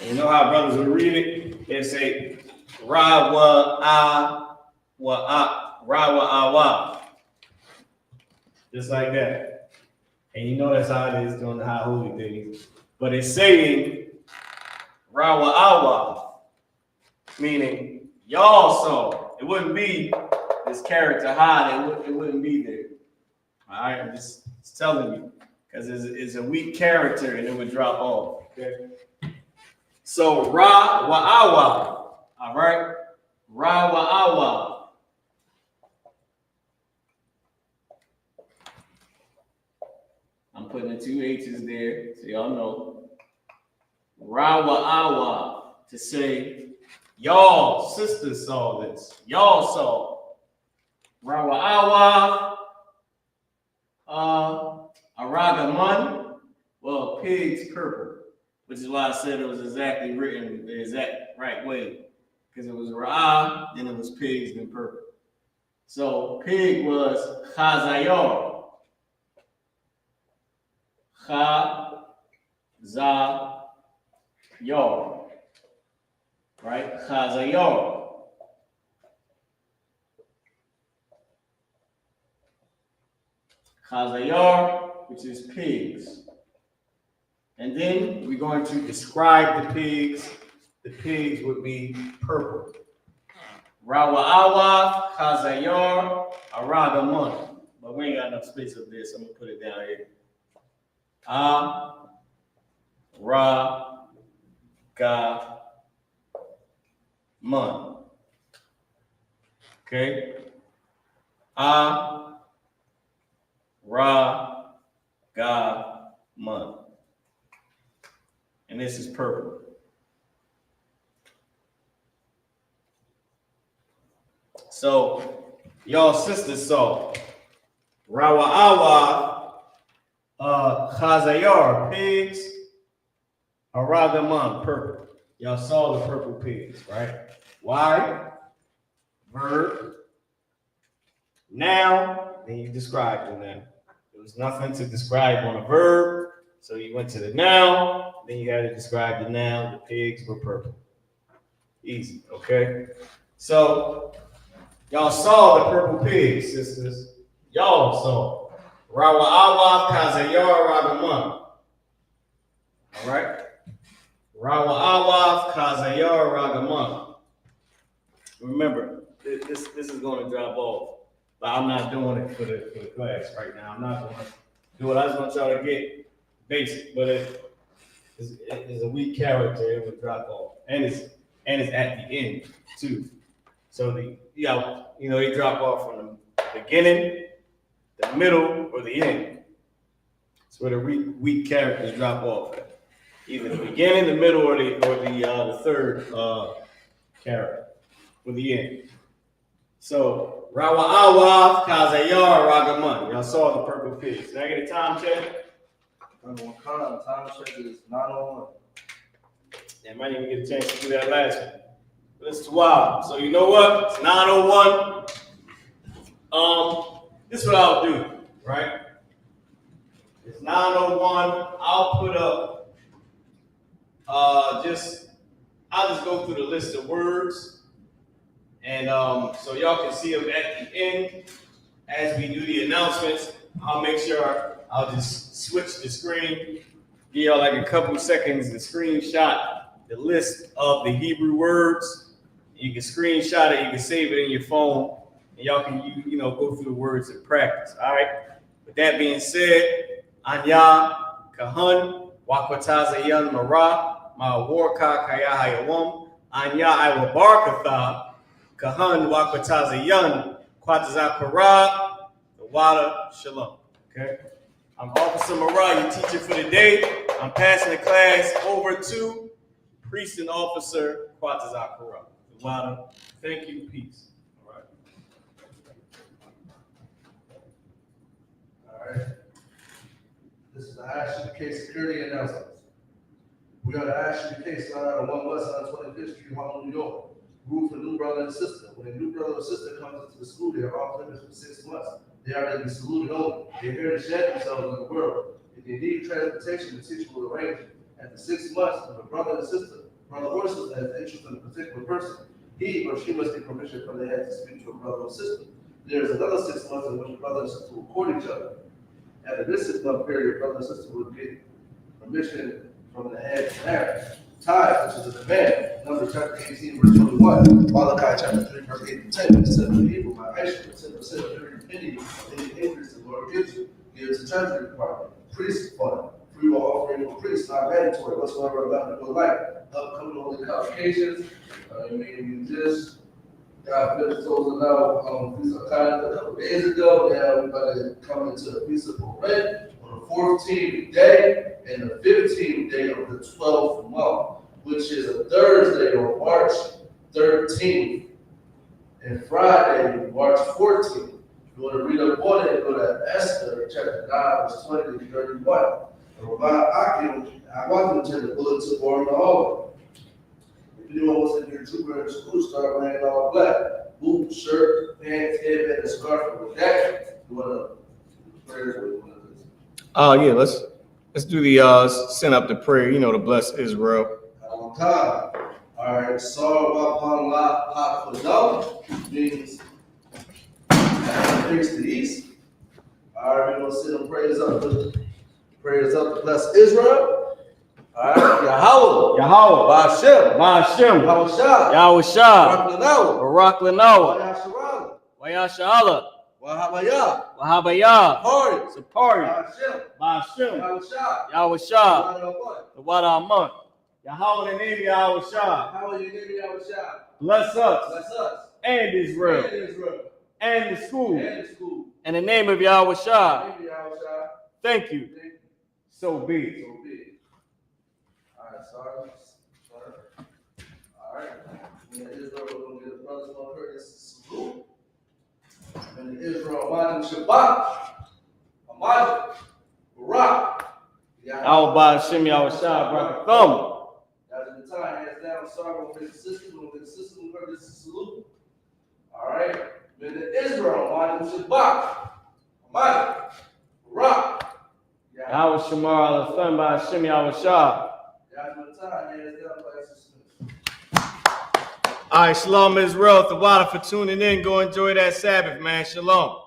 S5: And you know how brothers would read it? They say, YAHUWAH. Just like that. And you know that's how it is during the high holy days. But it's saying YAHUWAH, meaning y'all saw. It wouldn't be this character high, it wouldn't be there. All right, I'm just telling you, because it's a weak character and it would drop off. Okay. So YAHUWAH, all right, YAHUWAH. I'm putting the two H's there, so y'all know. YAHUWAH, to say, y'all sisters saw this. Y'all saw. YAHUWAH. Aragaman, well, pig's purple, which is why I said it was exactly written the exact right way, because it was Ra'ah, then it was pigs, then purple. So pig was Chazayar. Chazayar. Right? Chazayar. Chazayar, which is pigs. And then we're going to describe the pigs. The pigs would be purple. Rawa'awa, Chazayar, Aragaman. But we ain't got enough space of this. I'm going to put it down here. Aragaman. Okay? Aragaman. And this is purple. So, y'all sisters saw Rawa'awa, Chazayar, pigs, Aragaman, purple. Y'all saw the purple pigs, right? Why? Verb. Now, then you described the noun. There was nothing to describe on a verb, so you went to the noun, then you had to describe the noun. The pigs were purple. Easy, okay? So, y'all saw the purple pigs, sisters. Y'all saw. Rawa'awa, Chazayar, Aragaman. All right? Rawa'awa, Chazayar, Aragaman. Remember, this is going to drop off. But I'm not doing it for the class right now. I'm not going to Do it. I just want y'all to get basic, but it's a weak character. It would drop off, and it's at the end too. So they drop off from the beginning, the middle, or the end. It's where the weak characters drop off at. Either the beginning, the middle, or the third character, or the end. So YAHAWAH, Kazayar, Ragaman. Y'all saw the purple pigs. Did I get a time check?
S6: Time check is 9:01.
S5: Yeah, I might even get a chance to do that last one. But it's wild. So you know what? It's 9:01. This is what I'll do, right? It's 9:01. I'll put up I'll just go through the list of words, and so y'all can see them at the end as we do the announcements. I'll make sure I'll just switch the screen, give y'all like a couple seconds to screenshot the list of the Hebrew words. You can screenshot it, you can save it in your phone, and y'all can go through the words and practice. All right. With that being said, Anya Kahan Wakwatazayan Mara. Ma warka kayahayawam anya I.W.K kahan wakwatazayan kwatazakara the water shalom. Okay, I'm Officer Mara, your teacher for the day. I'm passing the class over to Priest and Officer Kwatazakara the water. Thank you, peace.
S6: All right. This is the I.S.U.P.K security announcement. We are the I.S.U.P.K slide out of 1 West on 25th Street, Harlem, New York. Rule for new brother and sister. When a new brother or sister comes into the school, they are off limits for 6 months. They are to be saluted only. They are here to shed themselves in the world. If they need transportation, the teacher will arrange it. After 6 months, if a brother or sister has interest in a particular person, he or she must get permission from the head to speak to a brother or sister. There is another 6 months in which a brother and sister will court each other. After this 6-month period, brother and sister will get permission from the head to marriage. Tithe, which is a command, Numbers chapter 18, verse 21. Malachi chapter 3, verse 8 to 10. It's the Hebrew by I.S.U.P.K, 10% of every penny, any increase the Lord gives you. Gives the treasury department, priest fund, free will offering for priests, not mandatory whatsoever about the life. Upcoming holy convocations, you just got finished closing out Feast of Hanukkah a couple days ago. Now we're about to come into the Feast of Purim on the 14th day and the 15th day of the 12th month, which is a Thursday on March 13th and Friday, March 14th. If you want to read up on it, go to Esther chapter 9, verse 20 to 31. I want to attend the bulletin board in the hall. If anyone wants to get a trooper in school, start wearing all black. Boots, shirt, pants, headband, and scarf with that. You want to prayers with one of this?
S5: Yeah, let's do the send up the prayer, to bless Israel.
S6: All right, Sarwapala Pakwadam means face to the east. All right, we're going to send them prayers up to bless Israel. All right, Yahawah, Ba'ashem,
S5: YAHUSHUA,
S6: Barak
S5: Lanawa,
S6: YAHUSHUA,
S5: YAHUAH, Sapari, Ba'ashem, YAHUSHUA, the water Aman. Yahawah, the name of YAHUSHUA. Bless us and Israel and the school. In the name of YAHUSHUA. Thank you. So be it.
S6: All right, sorry. All right. And the Israel, we're going to get the brothers on courteous salute. And the Israel, Amadu Shabbat, Amadu, Barak.
S5: Our Ba'ashem YAHUSHUA, Thumb.
S6: That's the time, hands down. Sorry, we'll make the system. We'll make the system. We'll make the salute. All right. Then the Israel, Amadu Shabbat, Amadu, Barak.
S5: Yahweh Shamar al Thumb Ba'ashem YAHUSHUA. All right, shalom Israel, the water for tuning in. Go enjoy that Sabbath, man. Shalom.